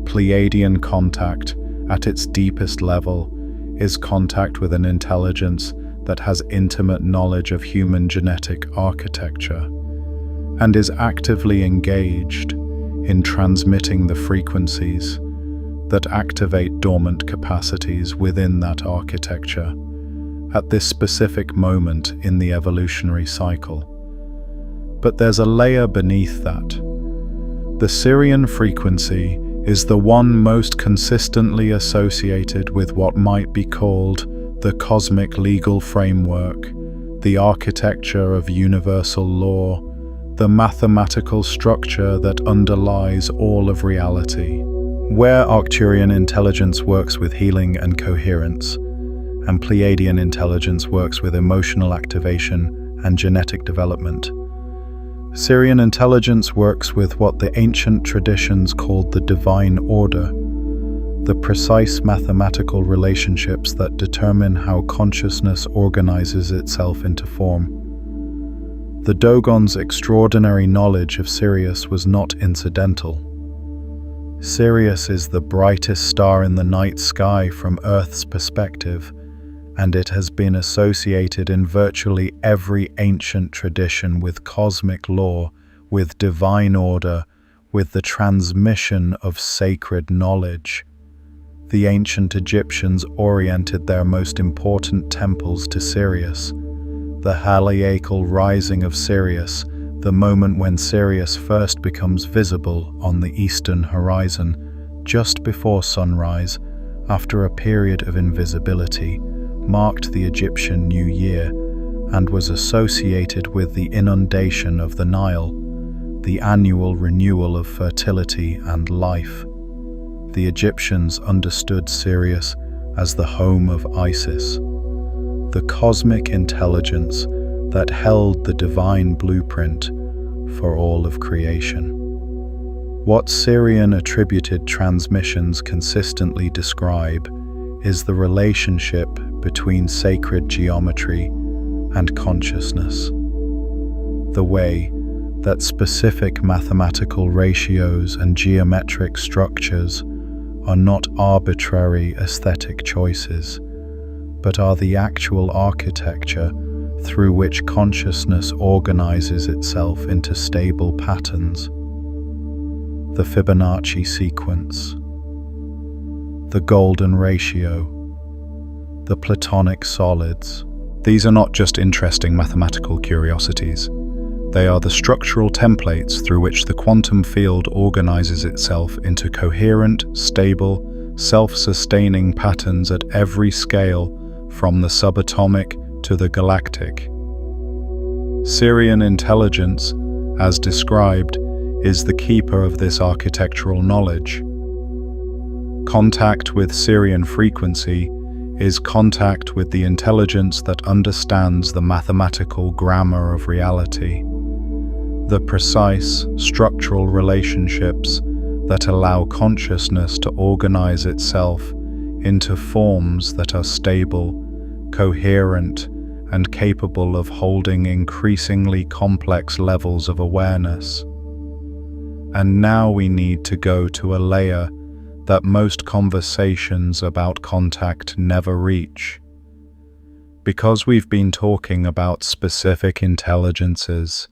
Pleiadian contact, at its deepest level, is contact with an intelligence that has intimate knowledge of human genetic architecture and is actively engaged in transmitting the frequencies that activate dormant capacities within that architecture at this specific moment in the evolutionary cycle. But there's a layer beneath that. The Sirian frequency is the one most consistently associated with what might be called the cosmic legal framework, the architecture of universal law, the mathematical structure that underlies all of reality. Where Arcturian intelligence works with healing and coherence, and Pleiadian intelligence works with emotional activation and genetic development, Sirian intelligence works with what the ancient traditions called the divine order, the precise mathematical relationships that determine how consciousness organizes itself into form. The Dogon's extraordinary knowledge of Sirius was not incidental. Sirius is the brightest star in the night sky from Earth's perspective, and it has been associated in virtually every ancient tradition with cosmic law, with divine order, with the transmission of sacred knowledge. The ancient Egyptians oriented their most important temples to Sirius. The heliacal rising of Sirius, the moment when Sirius first becomes visible on the eastern horizon, just before sunrise, after a period of invisibility, marked the Egyptian New Year and was associated with the inundation of the Nile, the annual renewal of fertility and life. The Egyptians understood Sirius as the home of Isis, the cosmic intelligence that held the divine blueprint for all of creation. What Sirian attributed transmissions consistently describe is the relationship between sacred geometry and consciousness, the way that specific mathematical ratios and geometric structures are not arbitrary aesthetic choices, but are the actual architecture through which consciousness organizes itself into stable patterns. The Fibonacci sequence, the golden ratio, the Platonic solids. These are not just interesting mathematical curiosities. They are the structural templates through which the quantum field organizes itself into coherent, stable, self-sustaining patterns at every scale, from the subatomic to the galactic. Sirian intelligence, as described, is the keeper of this architectural knowledge. Contact with Sirian frequency is contact with the intelligence that understands the mathematical grammar of reality, the precise structural relationships that allow consciousness to organize itself into forms that are stable, coherent, and capable of holding increasingly complex levels of awareness. And now we need to go to a layer that most conversations about contact never reach. Because we've been talking about specific intelligences,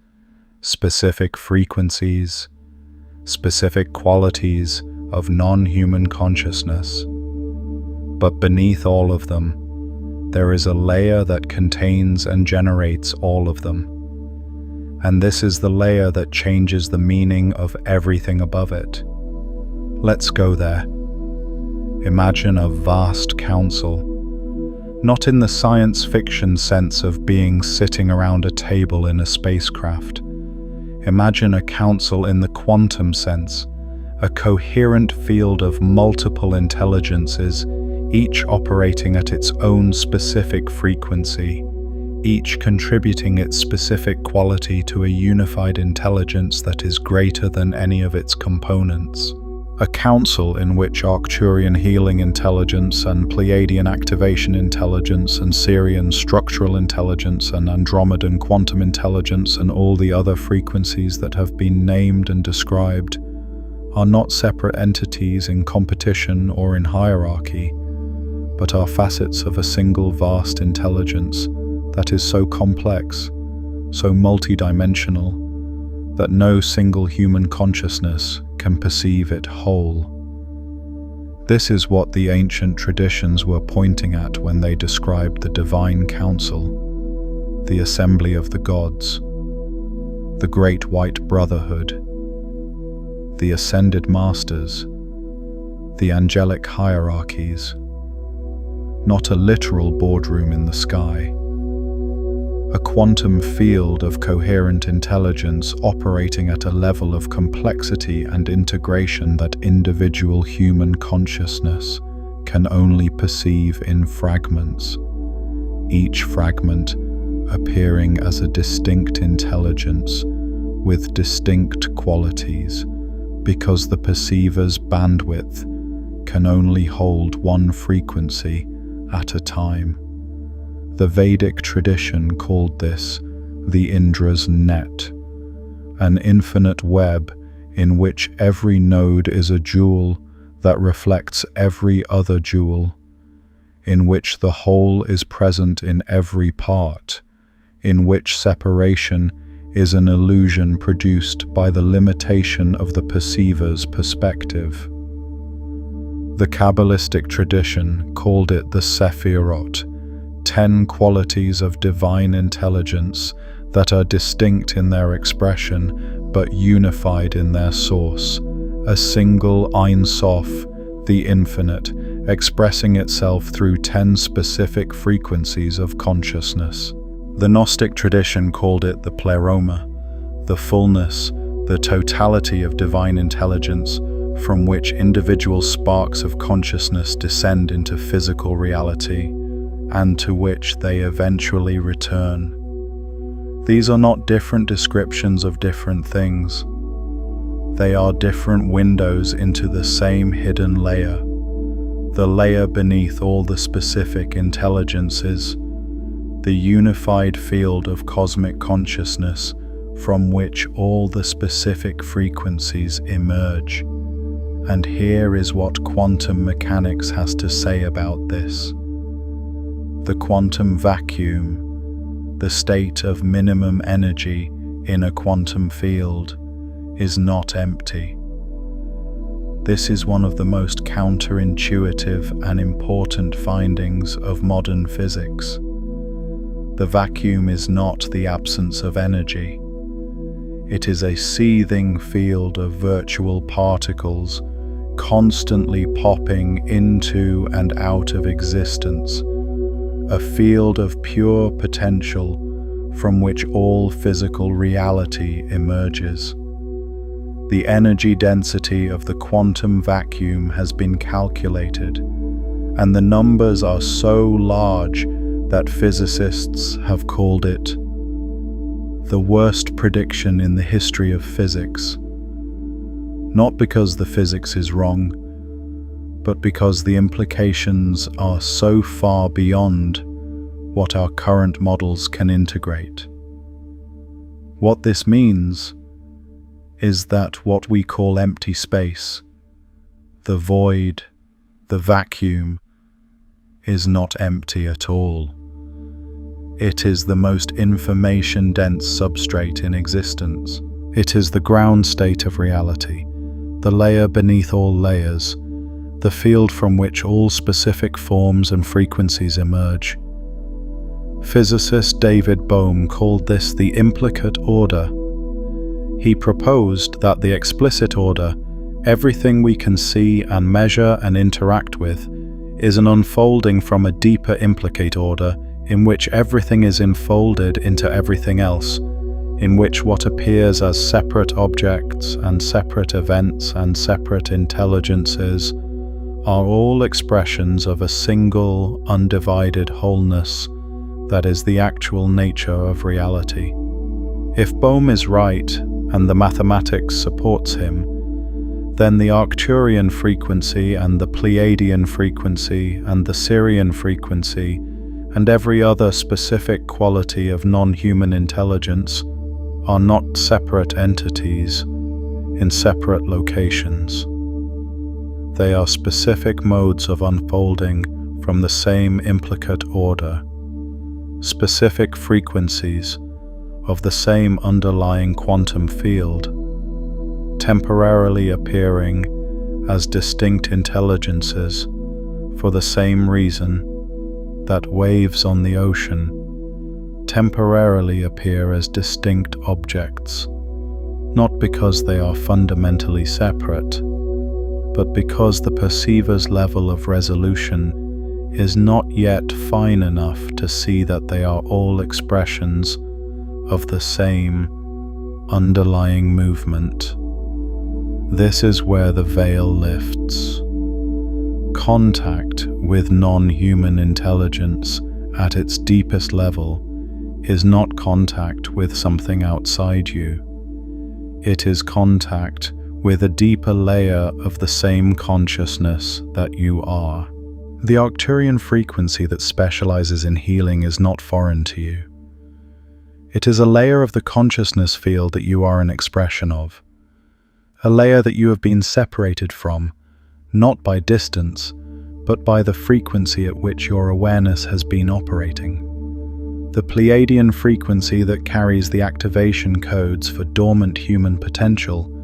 specific frequencies, specific qualities of non-human consciousness. But beneath all of them, there is a layer that contains and generates all of them. And this is the layer that changes the meaning of everything above it. Let's go there. Imagine a vast council, not in the science fiction sense of beings sitting around a table in a spacecraft. Imagine a council in the quantum sense, a coherent field of multiple intelligences, each operating at its own specific frequency, each contributing its specific quality to a unified intelligence that is greater than any of its components. A council in which Arcturian healing intelligence and Pleiadian activation intelligence and Sirian structural intelligence and Andromedan quantum intelligence and all the other frequencies that have been named and described are not separate entities in competition or in hierarchy, but are facets of a single vast intelligence that is so complex, so multidimensional, that no single human consciousness can perceive it whole. This is what the ancient traditions were pointing at when they described the divine council, the assembly of the gods, the great white brotherhood, the ascended masters, the angelic hierarchies. Not a literal boardroom in the sky. A quantum field of coherent intelligence operating at a level of complexity and integration that individual human consciousness can only perceive in fragments, each fragment appearing as a distinct intelligence with distinct qualities, because the perceiver's bandwidth can only hold one frequency at a time. The Vedic tradition called this the Indra's net, an infinite web in which every node is a jewel that reflects every other jewel, in which the whole is present in every part, in which separation is an illusion produced by the limitation of the perceiver's perspective. The Kabbalistic tradition called it the Sephirot, 10 qualities of divine intelligence that are distinct in their expression but unified in their source, a single Ein Sof, the infinite, expressing itself through 10 specific frequencies of consciousness. The Gnostic tradition called it the Pleroma, the fullness, the totality of divine intelligence from which individual sparks of consciousness descend into physical reality, and to which they eventually return. These are not different descriptions of different things. They are different windows into the same hidden layer, the layer beneath all the specific intelligences, the unified field of cosmic consciousness from which all the specific frequencies emerge. And here is what quantum mechanics has to say about this. The quantum vacuum, the state of minimum energy in a quantum field, is not empty. This is one of the most counterintuitive and important findings of modern physics. The vacuum is not the absence of energy. It is a seething field of virtual particles constantly popping into and out of existence, a field of pure potential from which all physical reality emerges. The energy density of the quantum vacuum has been calculated, and the numbers are so large that physicists have called it the worst prediction in the history of physics. Not because the physics is wrong, but because the implications are so far beyond what our current models can integrate. What this means is that what we call empty space, the void, the vacuum, is not empty at all. It is the most information-dense substrate in existence. It is the ground state of reality, the layer beneath all layers, the field from which all specific forms and frequencies emerge. Physicist David Bohm called this the implicate order. He proposed that the explicit order, everything we can see and measure and interact with, is an unfolding from a deeper implicate order in which everything is enfolded into everything else, in which what appears as separate objects and separate events and separate intelligences are all expressions of a single, undivided wholeness that is the actual nature of reality. If Bohm is right, and the mathematics supports him, then the Arcturian frequency and the Pleiadian frequency and the Sirian frequency and every other specific quality of non-human intelligence are not separate entities in separate locations. They are specific modes of unfolding from the same implicate order, specific frequencies of the same underlying quantum field, temporarily appearing as distinct intelligences for the same reason that waves on the ocean temporarily appear as distinct objects, not because they are fundamentally separate, but because the perceiver's level of resolution is not yet fine enough to see that they are all expressions of the same underlying movement. This is where the veil lifts. Contact with non-human intelligence at its deepest level is not contact with something outside you. It is contact with a deeper layer of the same consciousness that you are. The Arcturian frequency that specializes in healing is not foreign to you. It is a layer of the consciousness field that you are an expression of, a layer that you have been separated from, not by distance, but by the frequency at which your awareness has been operating. The Pleiadian frequency that carries the activation codes for dormant human potential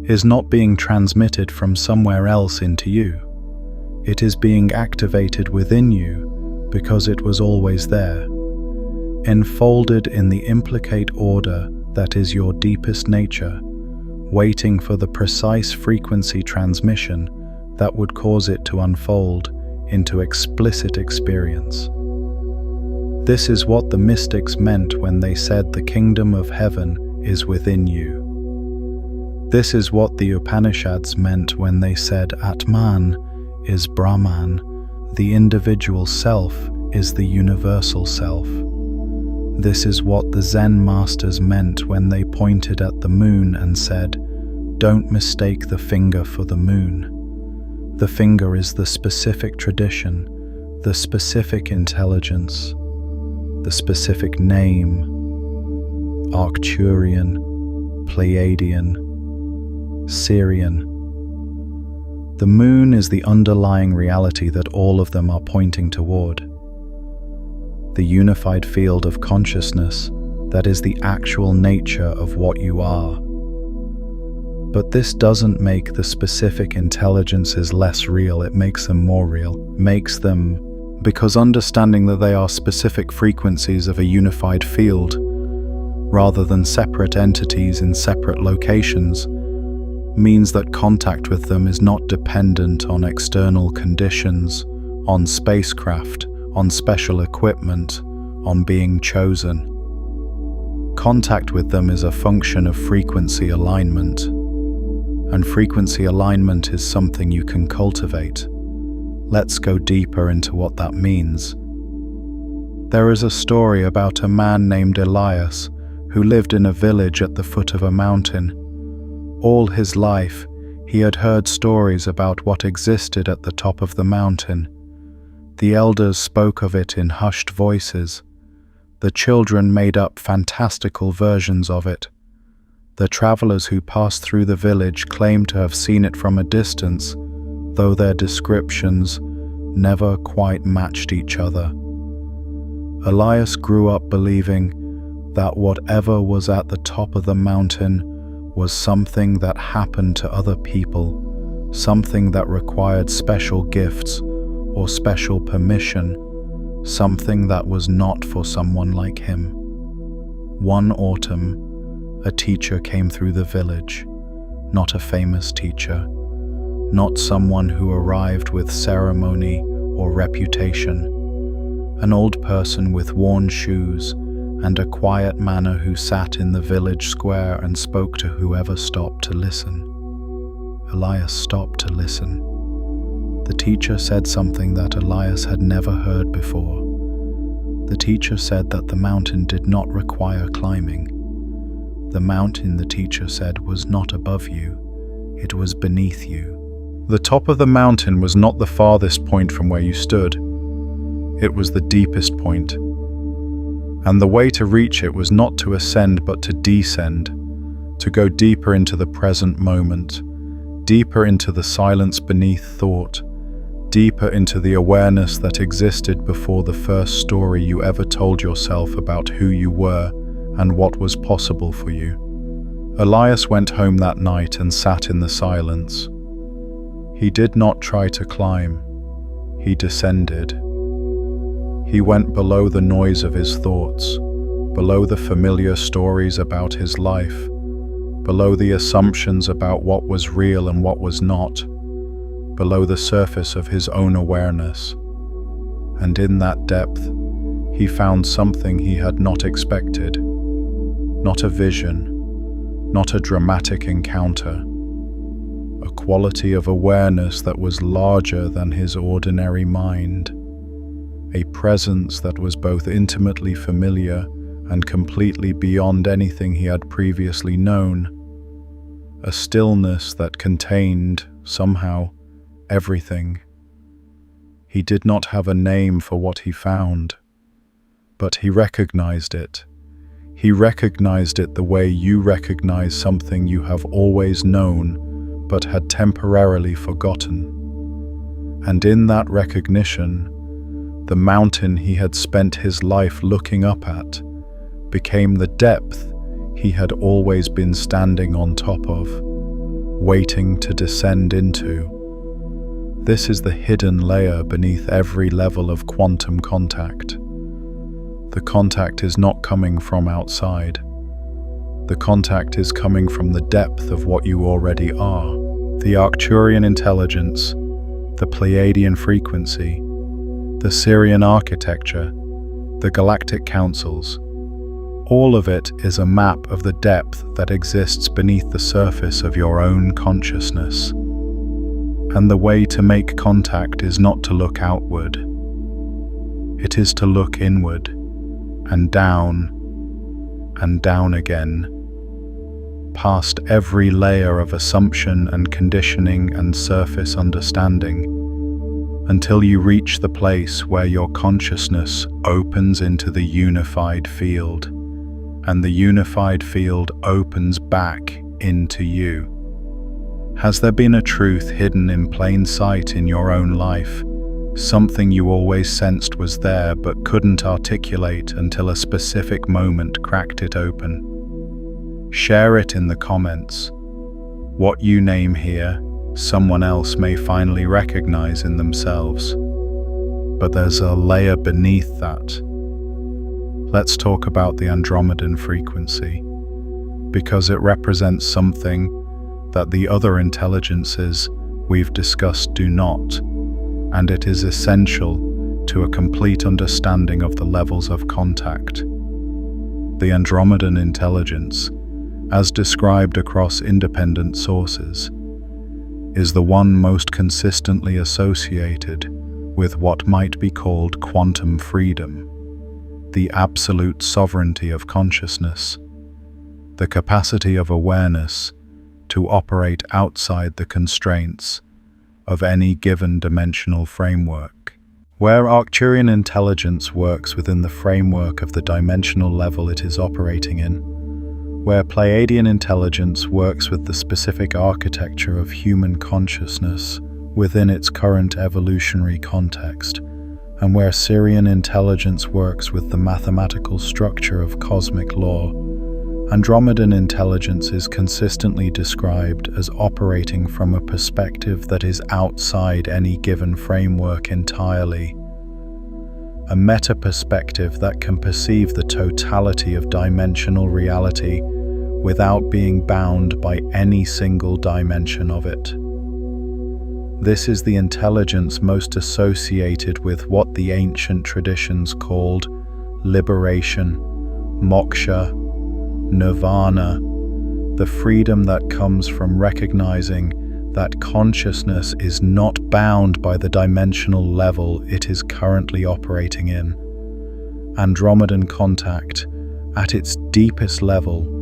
is not being transmitted from somewhere else into you. It is being activated within you because it was always there, enfolded in the implicate order that is your deepest nature, waiting for the precise frequency transmission that would cause it to unfold into explicit experience. This is what the mystics meant when they said the kingdom of heaven is within you. This is what the Upanishads meant when they said Atman is Brahman, the individual self is the universal self. This is what the Zen masters meant when they pointed at the moon and said, "Don't mistake the finger for the moon." The finger is the specific tradition, the specific intelligence, the specific name, Arcturian, Pleiadian, Sirian. The moon is the underlying reality that all of them are pointing toward. the unified field of consciousness that is the actual nature of what you are. But this doesn't make the specific intelligences less real, it makes them more real. Because understanding that they are specific frequencies of a unified field, rather than separate entities in separate locations, means that contact with them is not dependent on external conditions, on spacecraft, on special equipment, on being chosen. Contact with them is a function of frequency alignment, and frequency alignment is something you can cultivate. Let's go deeper into what that means. There is a story about a man named Elias who lived in a village at the foot of a mountain. All his life, he had heard stories about what existed at the top of the mountain. The elders spoke of it in hushed voices. The children made up fantastical versions of it. The travelers who passed through the village claimed to have seen it from a distance, though their descriptions never quite matched each other. Elias grew up believing that whatever was at the top of the mountain was something that happened to other people, something that required special gifts or special permission, something that was not for someone like him. One autumn, a teacher came through the village, not a famous teacher, not someone who arrived with ceremony or reputation, an old person with worn shoes and a quiet manner who sat in the village square and spoke to whoever stopped to listen. Elias stopped to listen. The teacher said something that Elias had never heard before. The teacher said that the mountain did not require climbing. The mountain, the teacher said, was not above you, it was beneath you. The top of the mountain was not the farthest point from where you stood. It was the deepest point. And the way to reach it was not to ascend but to descend, to go deeper into the present moment, deeper into the silence beneath thought, deeper into the awareness that existed before the first story you ever told yourself about who you were and what was possible for you. Elias went home that night and sat in the silence. He did not try to climb. He descended. He went below the noise of his thoughts, below the familiar stories about his life, below the assumptions about what was real and what was not, below the surface of his own awareness. And in that depth, he found something he had not expected. Not a vision, not a dramatic encounter, a quality of awareness that was larger than his ordinary mind, a presence that was both intimately familiar and completely beyond anything he had previously known, a stillness that contained, somehow, everything. He did not have a name for what he found, but he recognized it. He recognized it the way you recognize something you have always known but had temporarily forgotten. And in that recognition, the mountain he had spent his life looking up at became the depth he had always been standing on top of, waiting to descend into. This is the hidden layer beneath every level of quantum contact. The contact is not coming from outside. The contact is coming from the depth of what you already are. The Arcturian intelligence, the Pleiadian frequency, the Sirian architecture, the galactic councils. All of it is a map of the depth that exists beneath the surface of your own consciousness. And the way to make contact is not to look outward. It is to look inward, and down again, past every layer of assumption and conditioning and surface understanding, until you reach the place where your consciousness opens into the unified field, and the unified field opens back into you. Has there been a truth hidden in plain sight in your own life, something you always sensed was there but couldn't articulate until a specific moment cracked it open. Share it in the comments. What you name here, someone else may finally recognize in themselves. But there's a layer beneath that. Let's talk about the Andromedan frequency, because it represents something that the other intelligences we've discussed do not, and it is essential to a complete understanding of the levels of contact. The Andromedan intelligence, as described across independent sources, is the one most consistently associated with what might be called quantum freedom, the absolute sovereignty of consciousness, the capacity of awareness to operate outside the constraints of any given dimensional framework. Where Arcturian intelligence works within the framework of the dimensional level it is operating in, where Pleiadian intelligence works with the specific architecture of human consciousness within its current evolutionary context, and where Sirian intelligence works with the mathematical structure of cosmic law, Andromedan intelligence is consistently described as operating from a perspective that is outside any given framework entirely, a meta-perspective that can perceive the totality of dimensional reality without being bound by any single dimension of it. This is the intelligence most associated with what the ancient traditions called liberation, moksha, nirvana, the freedom that comes from recognizing that consciousness is not bound by the dimensional level it is currently operating in. Andromedan contact, at its deepest level,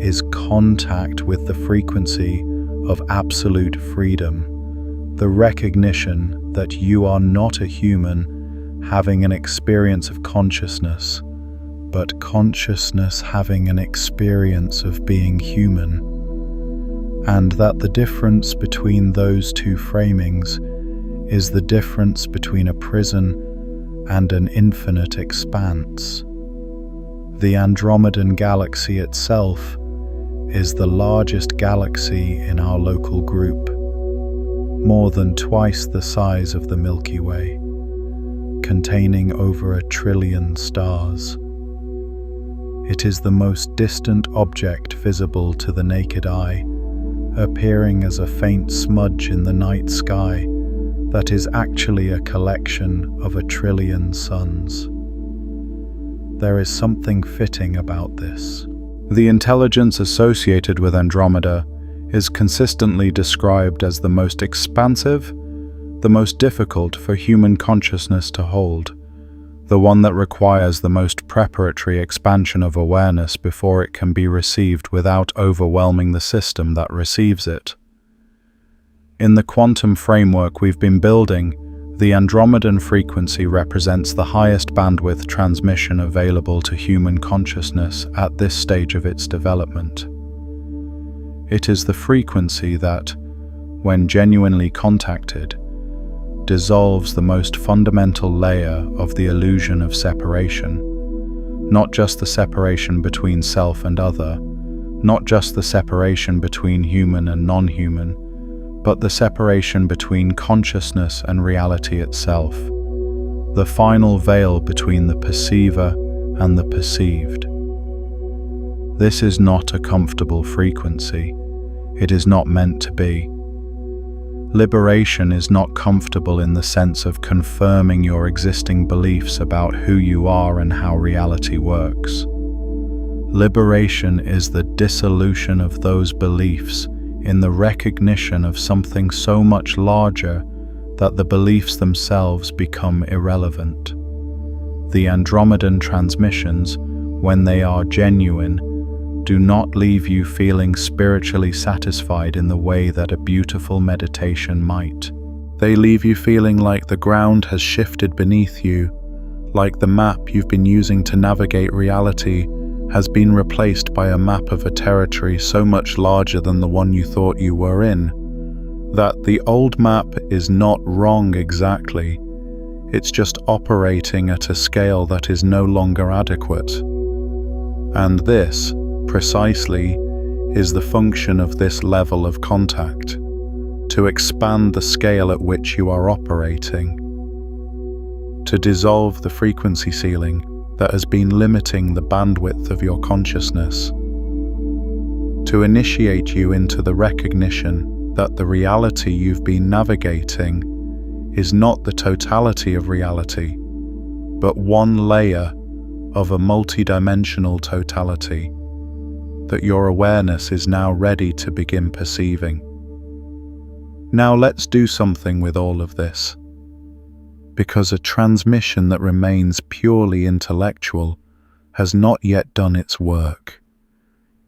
is contact with the frequency of absolute freedom, the recognition that you are not a human having an experience of consciousness, but consciousness having an experience of being human, and that the difference between those two framings is the difference between a prison and an infinite expanse. The Andromedan galaxy itself is the largest galaxy in our local group, more than twice the size of the Milky Way, containing over 1 trillion stars. It is the most distant object visible to the naked eye, appearing as a faint smudge in the night sky that is actually a collection of 1 trillion suns. There is something fitting about this. The intelligence associated with Andromeda is consistently described as the most expansive, the most difficult for human consciousness to hold, the one that requires the most preparatory expansion of awareness before it can be received without overwhelming the system that receives it. In the quantum framework we've been building, the Andromedan frequency represents the highest bandwidth transmission available to human consciousness at this stage of its development. It is the frequency that, when genuinely contacted, dissolves the most fundamental layer of the illusion of separation, not just the separation between self and other, not just the separation between human and non-human, but the separation between consciousness and reality itself, the final veil between the perceiver and the perceived. This is not a comfortable frequency. It is not meant to be. Liberation is not comfortable in the sense of confirming your existing beliefs about who you are and how reality works. Liberation is the dissolution of those beliefs in the recognition of something so much larger that the beliefs themselves become irrelevant. The Andromedan transmissions, when they are genuine, do not leave you feeling spiritually satisfied in the way that a beautiful meditation might. They leave you feeling like the ground has shifted beneath you, like the map you've been using to navigate reality has been replaced by a map of a territory so much larger than the one you thought you were in, that the old map is not wrong exactly, It's just operating at a scale that is no longer adequate. And this, precisely, is the function of this level of contact, to expand the scale at which you are operating, to dissolve the frequency ceiling that has been limiting the bandwidth of your consciousness, to initiate you into the recognition that the reality you've been navigating is not the totality of reality, but one layer of a multidimensional totality that your awareness is now ready to begin perceiving. Now let's do something with all of this, because a transmission that remains purely intellectual has not yet done its work.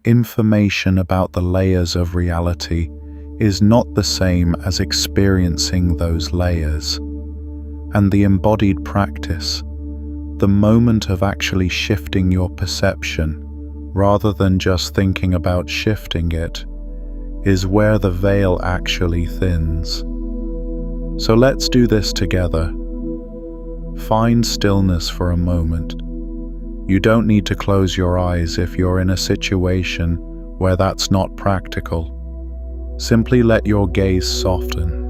Information about the layers of reality is not the same as experiencing those layers, and the embodied practice, the moment of actually shifting your perception rather than just thinking about shifting it, is where the veil actually thins. So let's do this together. Find stillness for a moment. You don't need to close your eyes if you're in a situation where that's not practical. Simply let your gaze soften.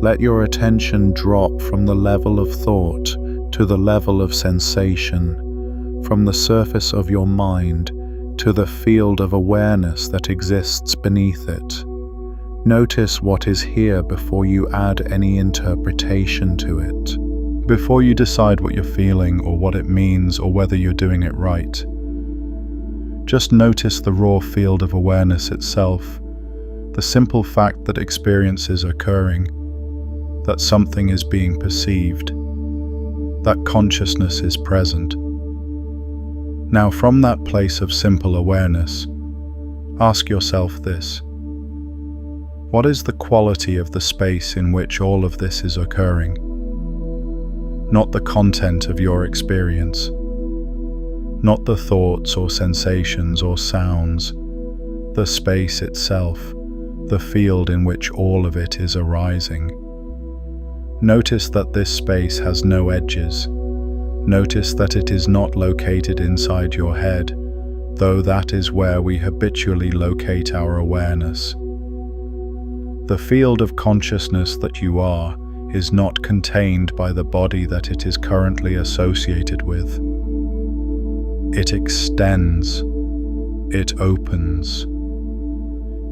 Let your attention drop from the level of thought to the level of sensation, from the surface of your mind to the field of awareness that exists beneath it. Notice what is here before you add any interpretation to it. Before you decide what you're feeling or what it means or whether you're doing it right, just notice the raw field of awareness itself, the simple fact that experience is occurring, that something is being perceived, that consciousness is present. Now, from that place of simple awareness, ask yourself this: what is the quality of the space in which all of this is occurring? Not the content of your experience, not the thoughts or sensations or sounds, the space itself, the field in which all of it is arising. Notice that this space has no edges. Notice that it is not located inside your head, though that is where we habitually locate our awareness. The field of consciousness that you are is not contained by the body that it is currently associated with. It extends. It opens.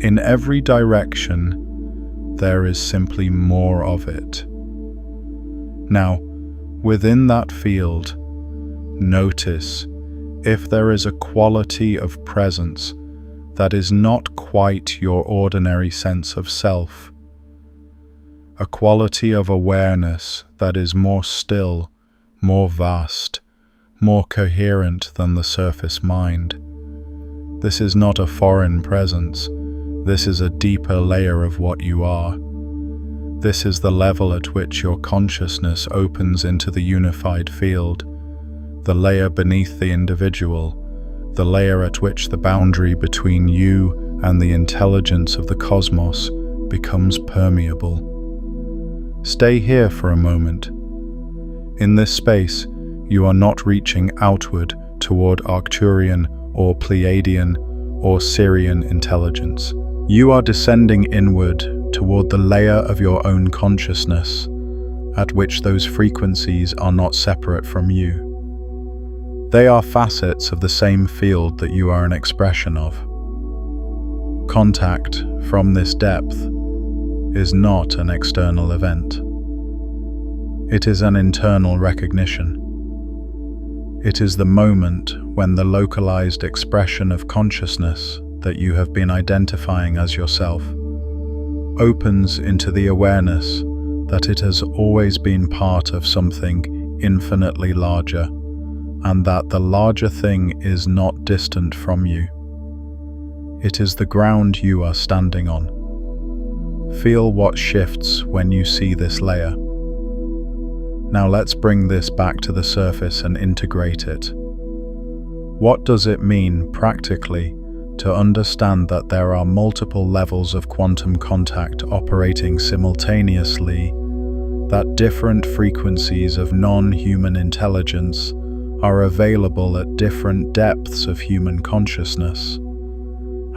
In every direction, there is simply more of it. Now, within that field, notice if there is a quality of presence that is not quite your ordinary sense of self, a quality of awareness that is more still, more vast, more coherent than the surface mind. This is not a foreign presence. This is a deeper layer of what you are. This is the level at which your consciousness opens into the unified field, the layer beneath the individual, the layer at which the boundary between you and the intelligence of the cosmos becomes permeable. Stay here for a moment. In this space, you are not reaching outward toward Arcturian or Pleiadian or Sirian intelligence. You are descending inward toward the layer of your own consciousness, at which those frequencies are not separate from you. They are facets of the same field that you are an expression of. Contact from this depth is not an external event. It is an internal recognition. It is the moment when the localized expression of consciousness that you have been identifying as yourself opens into the awareness that it has always been part of something infinitely larger, and that the larger thing is not distant from you. It is the ground you are standing on. Feel what shifts when you see this layer. Now let's bring this back to the surface and integrate it. What does it mean practically to understand that there are multiple levels of quantum contact operating simultaneously that different frequencies of non-human intelligence are available at different depths of human consciousness,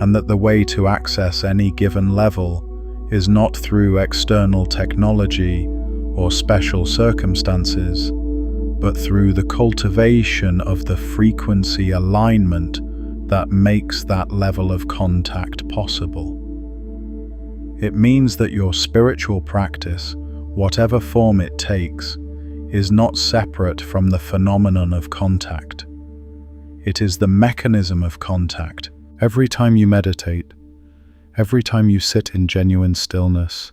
and that the way to access any given level is not through external technology or special circumstances, but through the cultivation of the frequency alignment that makes that level of contact possible. It means that your spiritual practice, whatever form it takes, is not separate from the phenomenon of contact. It is the mechanism of contact. Every time you meditate, every time you sit in genuine stillness,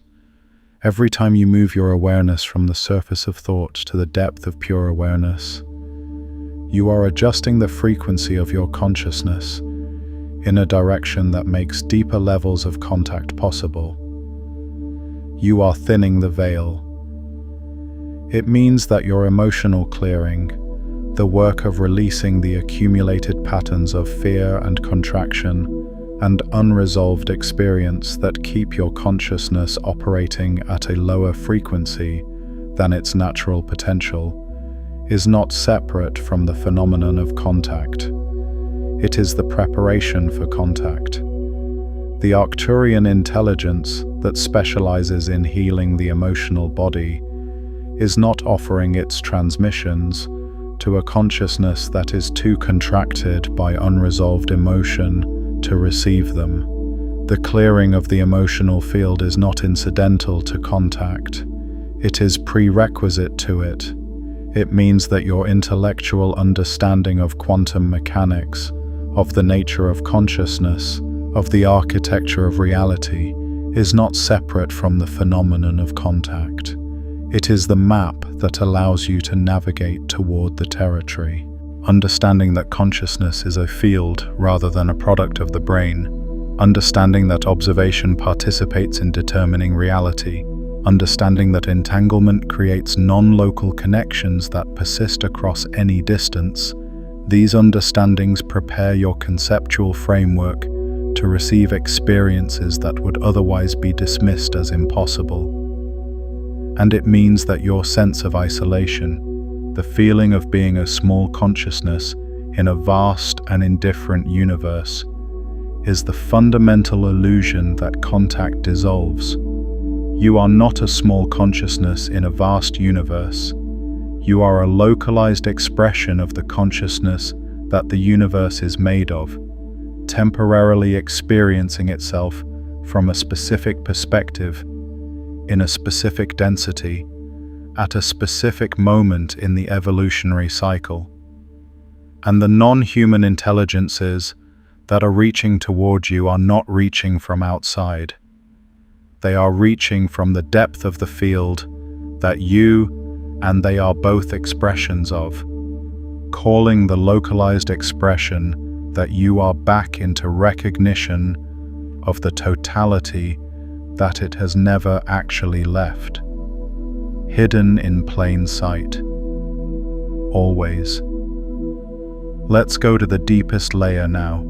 every time you move your awareness from the surface of thought to the depth of pure awareness, you are adjusting the frequency of your consciousness in a direction that makes deeper levels of contact possible. You are thinning the veil. It means that your emotional clearing, the work of releasing the accumulated patterns of fear and contraction and unresolved experience that keep your consciousness operating at a lower frequency than its natural potential, is not separate from the phenomenon of contact. It is the preparation for contact. The Arcturian intelligence that specializes in healing the emotional body is not offering its transmissions to a consciousness that is too contracted by unresolved emotion to receive them. The clearing of the emotional field is not incidental to contact. It is prerequisite to it. It means that your intellectual understanding of quantum mechanics, of the nature of consciousness, of the architecture of reality, is not separate from the phenomenon of contact. It is the map that allows you to navigate toward the territory. Understanding that consciousness is a field rather than a product of the brain, understanding that observation participates in determining reality, understanding that entanglement creates non-local connections that persist across any distance. These understandings prepare your conceptual framework to receive experiences that would otherwise be dismissed as impossible. And it means that your sense of isolation, the feeling of being a small consciousness in a vast and indifferent universe, is the fundamental illusion that contact dissolves. You are not a small consciousness in a vast universe. You are a localized expression of the consciousness that the universe is made of, temporarily experiencing itself from a specific perspective, in a specific density, at a specific moment in the evolutionary cycle. And the non-human intelligences that are reaching toward you are not reaching from outside. They are reaching from the depth of the field that you and they are both expressions of, calling the localized expression that you are back into recognition of the totality that it has never actually left, hidden in plain sight, always. Let's go to the deepest layer now,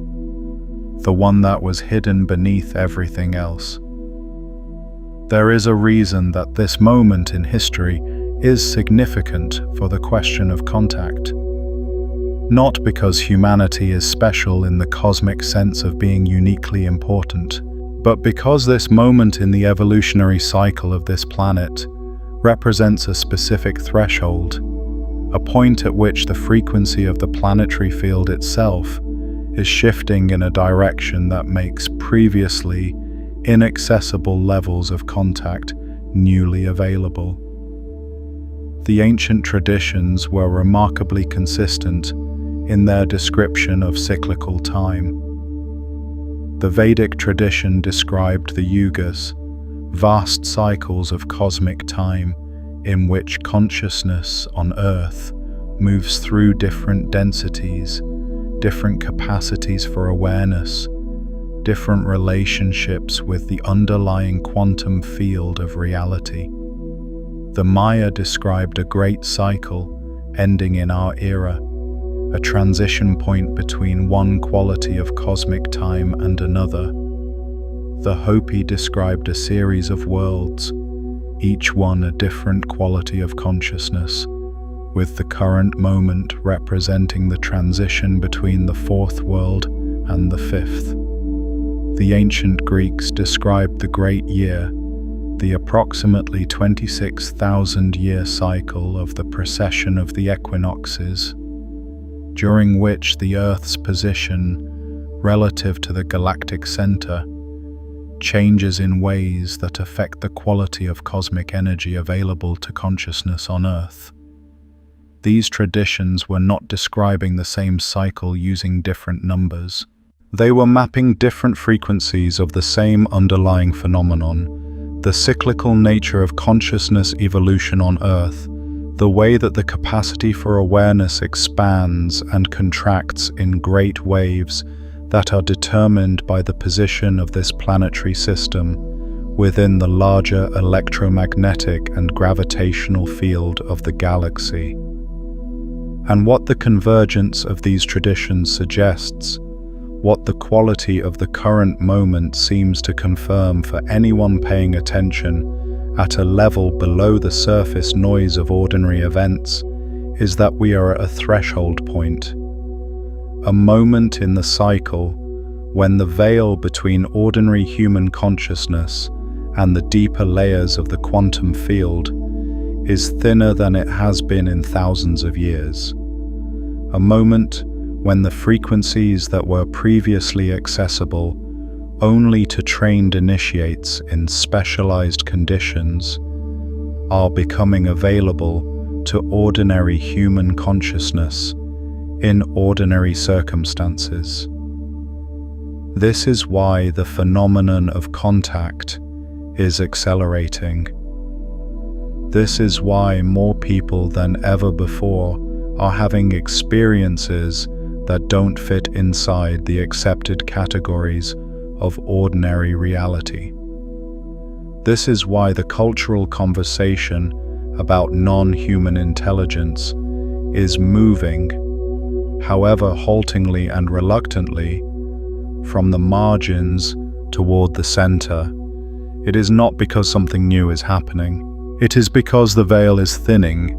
the one that was hidden beneath everything else. There is a reason that this moment in history is significant for the question of contact. Not because humanity is special in the cosmic sense of being uniquely important, but because this moment in the evolutionary cycle of this planet represents a specific threshold, a point at which the frequency of the planetary field itself is shifting in a direction that makes previously inaccessible levels of contact newly available. The ancient traditions were remarkably consistent in their description of cyclical time. The Vedic tradition described the yugas, vast cycles of cosmic time in which consciousness on Earth moves through different densities, different capacities for awareness, different relationships with the underlying quantum field of reality. The Maya described a great cycle ending in our era, a transition point between one quality of cosmic time and another. The Hopi described a series of worlds, each one a different quality of consciousness, with the current moment representing the transition between the fourth world and the fifth. The ancient Greeks described the great year, the approximately 26,000-year cycle of the precession of the equinoxes, during which the Earth's position relative to the galactic center changes in ways that affect the quality of cosmic energy available to consciousness on Earth. These traditions were not describing the same cycle using different numbers. They were mapping different frequencies of the same underlying phenomenon, the cyclical nature of consciousness evolution on Earth, the way that the capacity for awareness expands and contracts in great waves that are determined by the position of this planetary system within the larger electromagnetic and gravitational field of the galaxy. And what the convergence of these traditions suggests, what the quality of the current moment seems to confirm for anyone paying attention at a level below the surface noise of ordinary events, is that we are at a threshold point. A moment in the cycle when the veil between ordinary human consciousness and the deeper layers of the quantum field is thinner than it has been in thousands of years. A moment when the frequencies that were previously accessible only to trained initiates in specialized conditions are becoming available to ordinary human consciousness in ordinary circumstances. This is why the phenomenon of contact is accelerating. This is why more people than ever before are having experiences that don't fit inside the accepted categories of ordinary reality. This is why the cultural conversation about non-human intelligence is moving, however haltingly and reluctantly, from the margins toward the center. It is not because something new is happening. It is because the veil is thinning,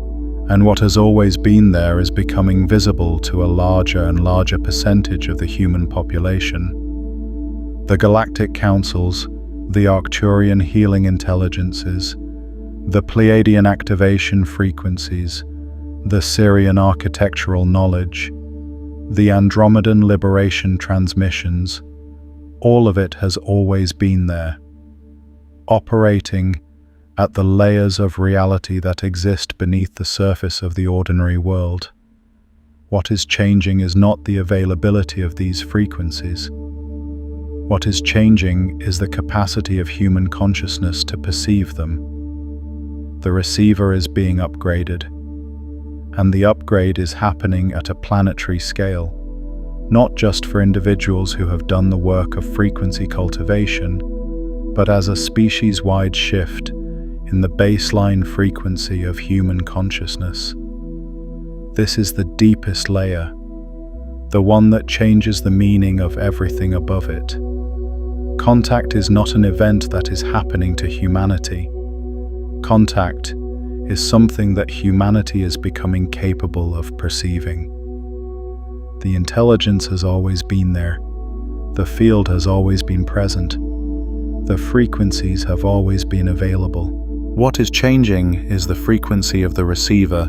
and what has always been there is becoming visible to a larger and larger percentage of the human population. The galactic councils, the Arcturian healing intelligences, the Pleiadian activation frequencies, the Sirian architectural knowledge, the Andromedan liberation transmissions, all of it has always been there, operating at the layers of reality that exist beneath the surface of the ordinary world. What is changing is not the availability of these frequencies. What is changing is the capacity of human consciousness to perceive them. The receiver is being upgraded, and the upgrade is happening at a planetary scale, not just for individuals who have done the work of frequency cultivation, but as a species-wide shift in the baseline frequency of human consciousness. This is the deepest layer, the one that changes the meaning of everything above it. Contact is not an event that is happening to humanity. Contact is something that humanity is becoming capable of perceiving. The intelligence has always been there. The field has always been present. The frequencies have always been available. What is changing is the frequency of the receiver,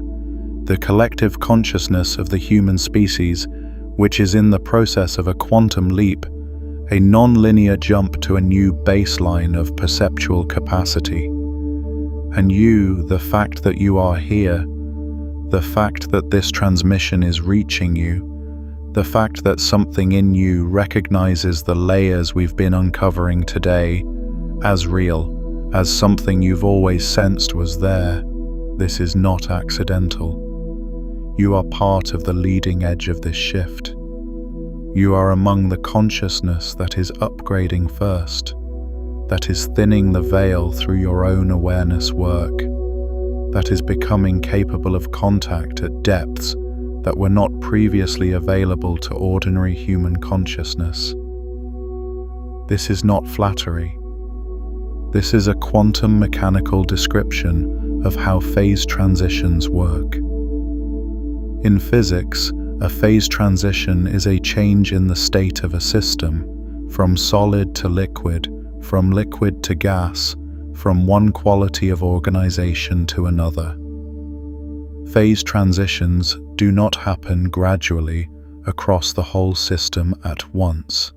the collective consciousness of the human species, which is in the process of a quantum leap, a non-linear jump to a new baseline of perceptual capacity. And you, the fact that you are here, the fact that this transmission is reaching you, the fact that something in you recognizes the layers we've been uncovering today as real, as something you've always sensed was there, this is not accidental. You are part of the leading edge of this shift. You are among the consciousness that is upgrading first, that is thinning the veil through your own awareness work, that is becoming capable of contact at depths that were not previously available to ordinary human consciousness. This is not flattery. This is a quantum mechanical description of how phase transitions work. In physics, a phase transition is a change in the state of a system, from solid to liquid, from liquid to gas, from one quality of organization to another. Phase transitions do not happen gradually across the whole system at once.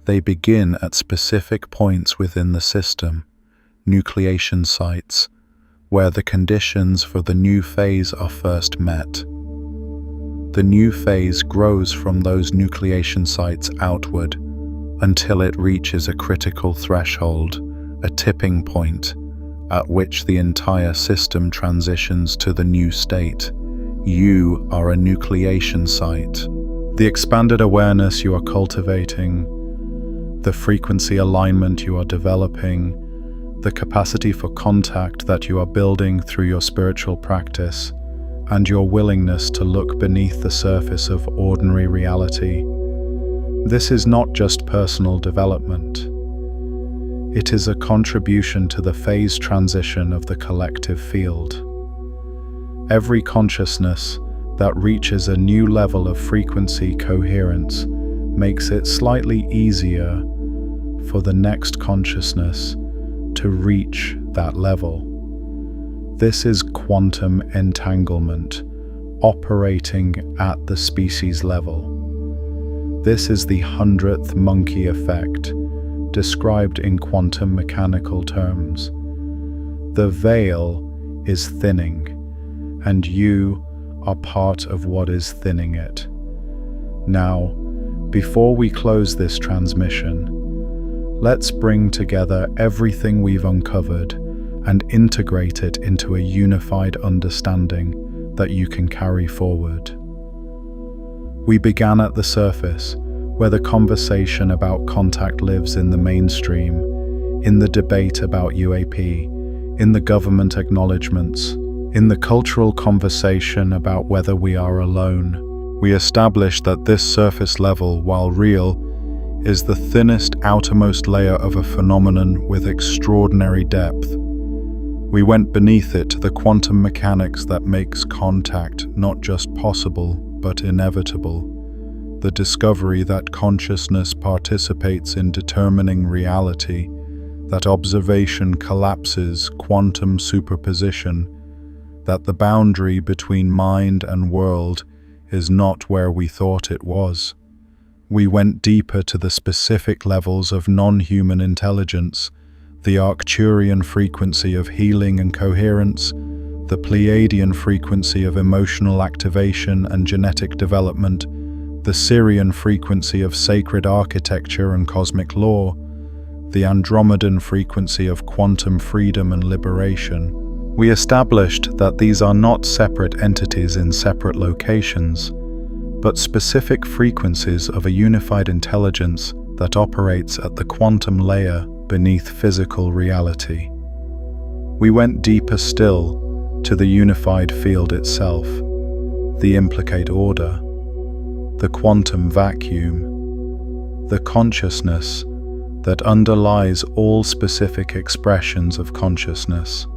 They begin at specific points within the system, nucleation sites, where the conditions for the new phase are first met. The new phase grows from those nucleation sites outward until it reaches a critical threshold, a tipping point, at which the entire system transitions to the new state. You are a nucleation site. The expanded awareness you are cultivating, the frequency alignment you are developing, the capacity for contact that you are building through your spiritual practice, and your willingness to look beneath the surface of ordinary reality. This is not just personal development. It is a contribution to the phase transition of the collective field. Every consciousness that reaches a new level of frequency coherence makes it slightly easier for the next consciousness to reach that level. This is quantum entanglement, operating at the species level. This is the 100th monkey effect, described in quantum mechanical terms. The veil is thinning, and you are part of what is thinning it. Now, before we close this transmission, let's bring together everything we've uncovered and integrate it into a unified understanding that you can carry forward. We began at the surface, where the conversation about contact lives in the mainstream, in the debate about UAP, in the government acknowledgements, in the cultural conversation about whether we are alone. We established that this surface level, while real, is the thinnest outermost layer of a phenomenon with extraordinary depth. We went beneath it to the quantum mechanics that makes contact not just possible, but inevitable. The discovery that consciousness participates in determining reality, that observation collapses quantum superposition, that the boundary between mind and world is not where we thought it was. We went deeper to the specific levels of non-human intelligence, the Arcturian frequency of healing and coherence, the Pleiadian frequency of emotional activation and genetic development, the Sirian frequency of sacred architecture and cosmic law, the Andromedan frequency of quantum freedom and liberation. We established that these are not separate entities in separate locations, but specific frequencies of a unified intelligence that operates at the quantum layer beneath physical reality. We went deeper still to the unified field itself, the implicate order, the quantum vacuum, the consciousness that underlies all specific expressions of consciousness,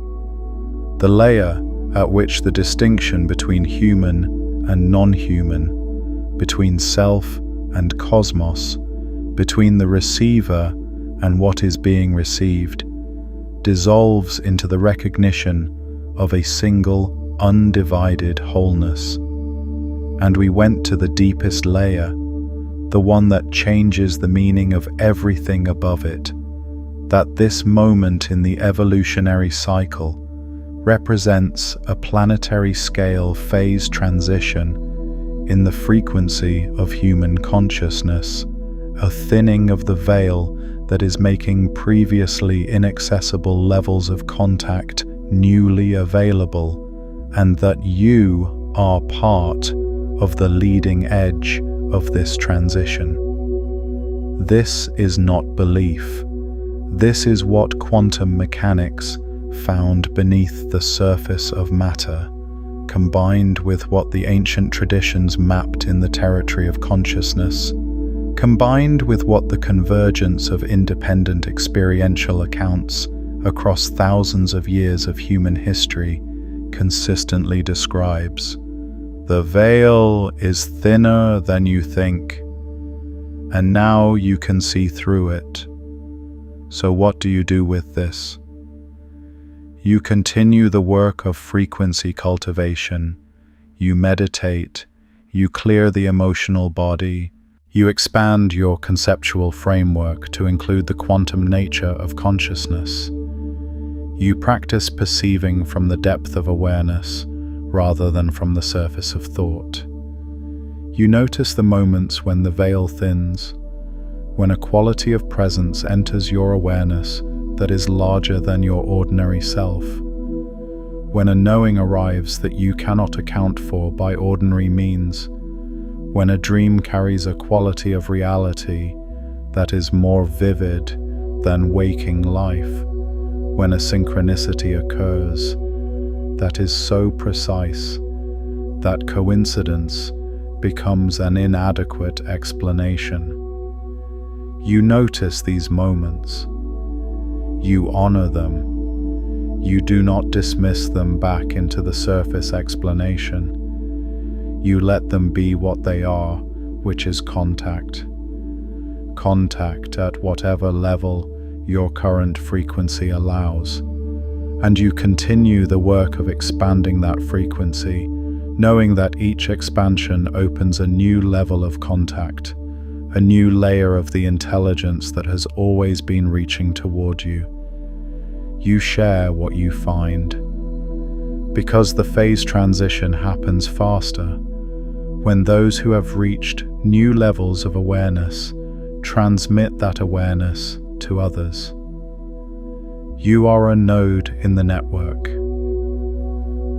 the layer at which the distinction between human and non-human, between self and cosmos, between the receiver and what is being received, dissolves into the recognition of a single, undivided wholeness. And we went to the deepest layer, the one that changes the meaning of everything above it, that this moment in the evolutionary cycle represents a planetary scale phase transition in the frequency of human consciousness, a thinning of the veil that is making previously inaccessible levels of contact newly available, and that you are part of the leading edge of this transition. This is not belief. This is what quantum mechanics found beneath the surface of matter, combined with what the ancient traditions mapped in the territory of consciousness, Combined with what the convergence of independent experiential accounts across thousands of years of human history consistently describes, the veil is thinner than you think, and now you can see through it. So what do you do with this? You continue the work of frequency cultivation. You meditate, you clear the emotional body, you expand your conceptual framework to include the quantum nature of consciousness. You practice perceiving from the depth of awareness rather than from the surface of thought. You notice the moments when the veil thins, when a quality of presence enters your awareness that is larger than your ordinary self, when a knowing arrives that you cannot account for by ordinary means, when a dream carries a quality of reality that is more vivid than waking life, when a synchronicity occurs that is so precise that coincidence becomes an inadequate explanation. You notice these moments. You honor them. You do not dismiss them back into the surface explanation. You let them be what they are, which is contact. Contact at whatever level your current frequency allows. And you continue the work of expanding that frequency, knowing that each expansion opens a new level of contact, a new layer of the intelligence that has always been reaching toward you. You share what you find. Because the phase transition happens faster, when those who have reached new levels of awareness transmit that awareness to others. You are a node in the network.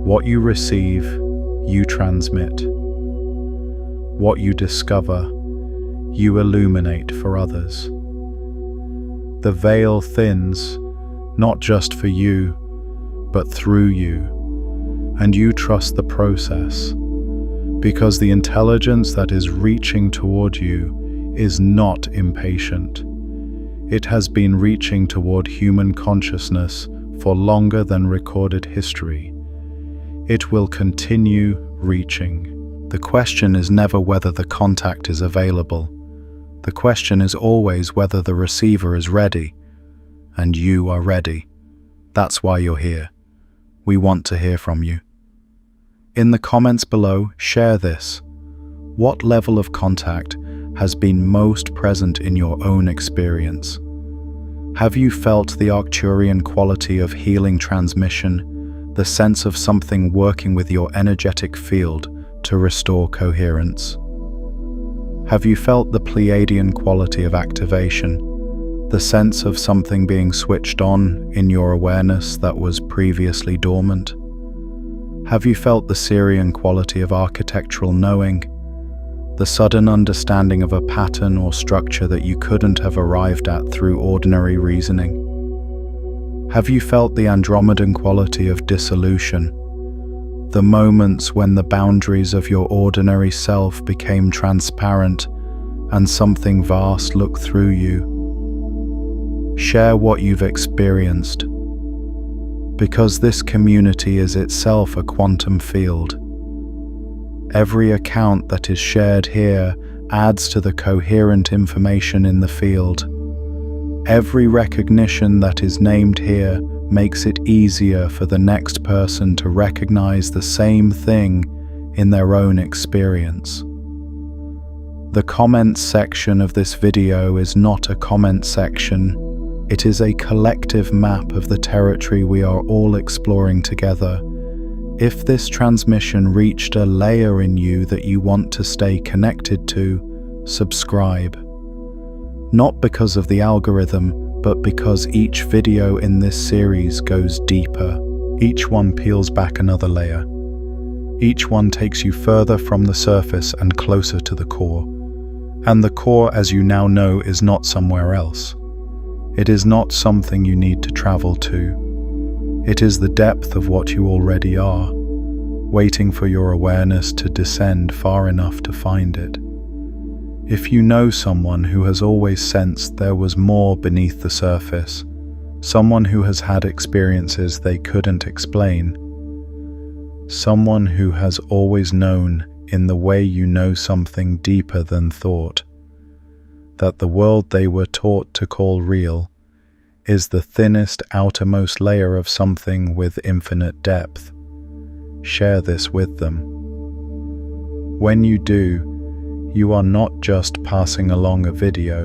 What you receive, you transmit. What you discover, you illuminate for others. The veil thins, not just for you, but through you, and you trust the process, because the intelligence that is reaching toward you is not impatient. It has been reaching toward human consciousness for longer than recorded history. It will continue reaching. The question is never whether the contact is available. The question is always whether the receiver is ready, and you are ready. That's why you're here. We want to hear from you. In the comments below, share this. What level of contact has been most present in your own experience? Have you felt the Arcturian quality of healing transmission, the sense of something working with your energetic field to restore coherence? Have you felt the Pleiadian quality of activation, the sense of something being switched on in your awareness that was previously dormant? Have you felt the Sirian quality of architectural knowing, the sudden understanding of a pattern or structure that you couldn't have arrived at through ordinary reasoning? Have you felt the Andromedan quality of dissolution, the moments when the boundaries of your ordinary self became transparent and something vast looked through you? Share what you've experienced, because this community is itself a quantum field. Every account that is shared here adds to the coherent information in the field. Every recognition that is named here makes it easier for the next person to recognize the same thing in their own experience. The comments section of this video is not a comment section. It is a collective map of the territory we are all exploring together. If this transmission reached a layer in you that you want to stay connected to, subscribe. Not because of the algorithm, but because each video in this series goes deeper. Each one peels back another layer. Each one takes you further from the surface and closer to the core. And the core, as you now know, is not somewhere else. It is not something you need to travel to. It is the depth of what you already are, waiting for your awareness to descend far enough to find it. If you know someone who has always sensed there was more beneath the surface, someone who has had experiences they couldn't explain, someone who has always known in the way you know something deeper than thought, that the world they were taught to call real is the thinnest outermost layer of something with infinite depth. Share this with them. When you do, you are not just passing along a video,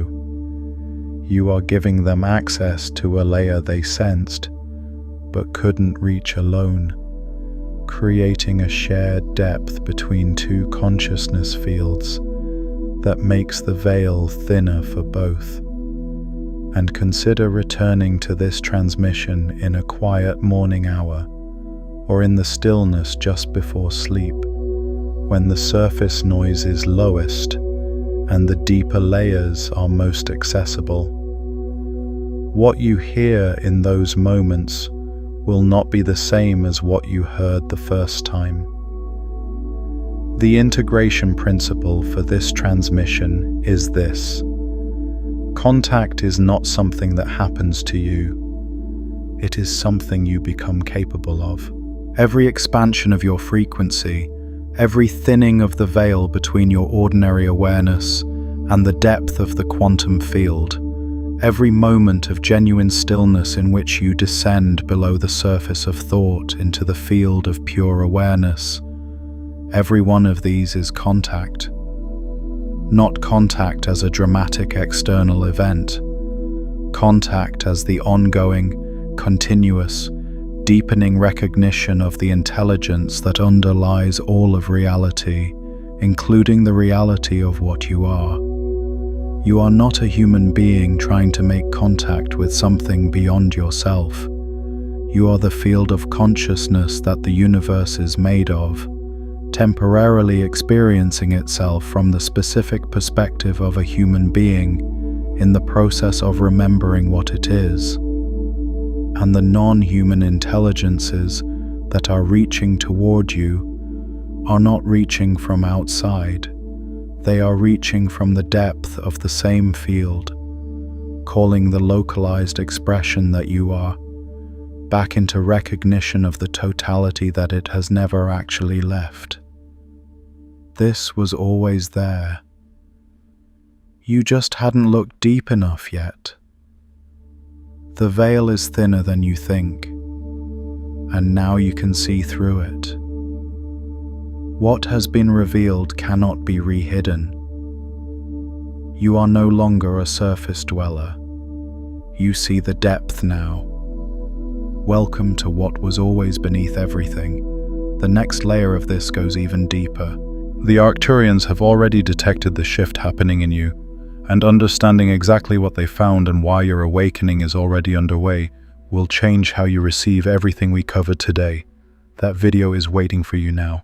you are giving them access to a layer they sensed but couldn't reach alone, creating a shared depth between two consciousness fields that makes the veil thinner for both. And consider returning to this transmission in a quiet morning hour, or in the stillness just before sleep, when the surface noise is lowest and the deeper layers are most accessible. What you hear in those moments will not be the same as what you heard the first time. The integration principle for this transmission is this: contact is not something that happens to you, it is something you become capable of. Every expansion of your frequency, every thinning of the veil between your ordinary awareness and the depth of the quantum field, every moment of genuine stillness in which you descend below the surface of thought into the field of pure awareness, every one of these is contact. Not contact as a dramatic external event, contact as the ongoing, continuous, deepening recognition of the intelligence that underlies all of reality, including the reality of what you are. You are not a human being trying to make contact with something beyond yourself. You are the field of consciousness that the universe is made of, temporarily experiencing itself from the specific perspective of a human being in the process of remembering what it is. And the non-human intelligences that are reaching toward you are not reaching from outside. They are reaching from the depth of the same field, calling the localized expression that you are back into recognition of the totality that it has never actually left. This was always there. You just hadn't looked deep enough yet. The veil is thinner than you think, and now you can see through it. What has been revealed cannot be re-hidden. You are no longer a surface dweller. You see the depth now. Welcome to what was always beneath everything. The next layer of this goes even deeper. The Arcturians have already detected the shift happening in you, and understanding exactly what they found and why your awakening is already underway will change how you receive everything we covered today. That video is waiting for you now.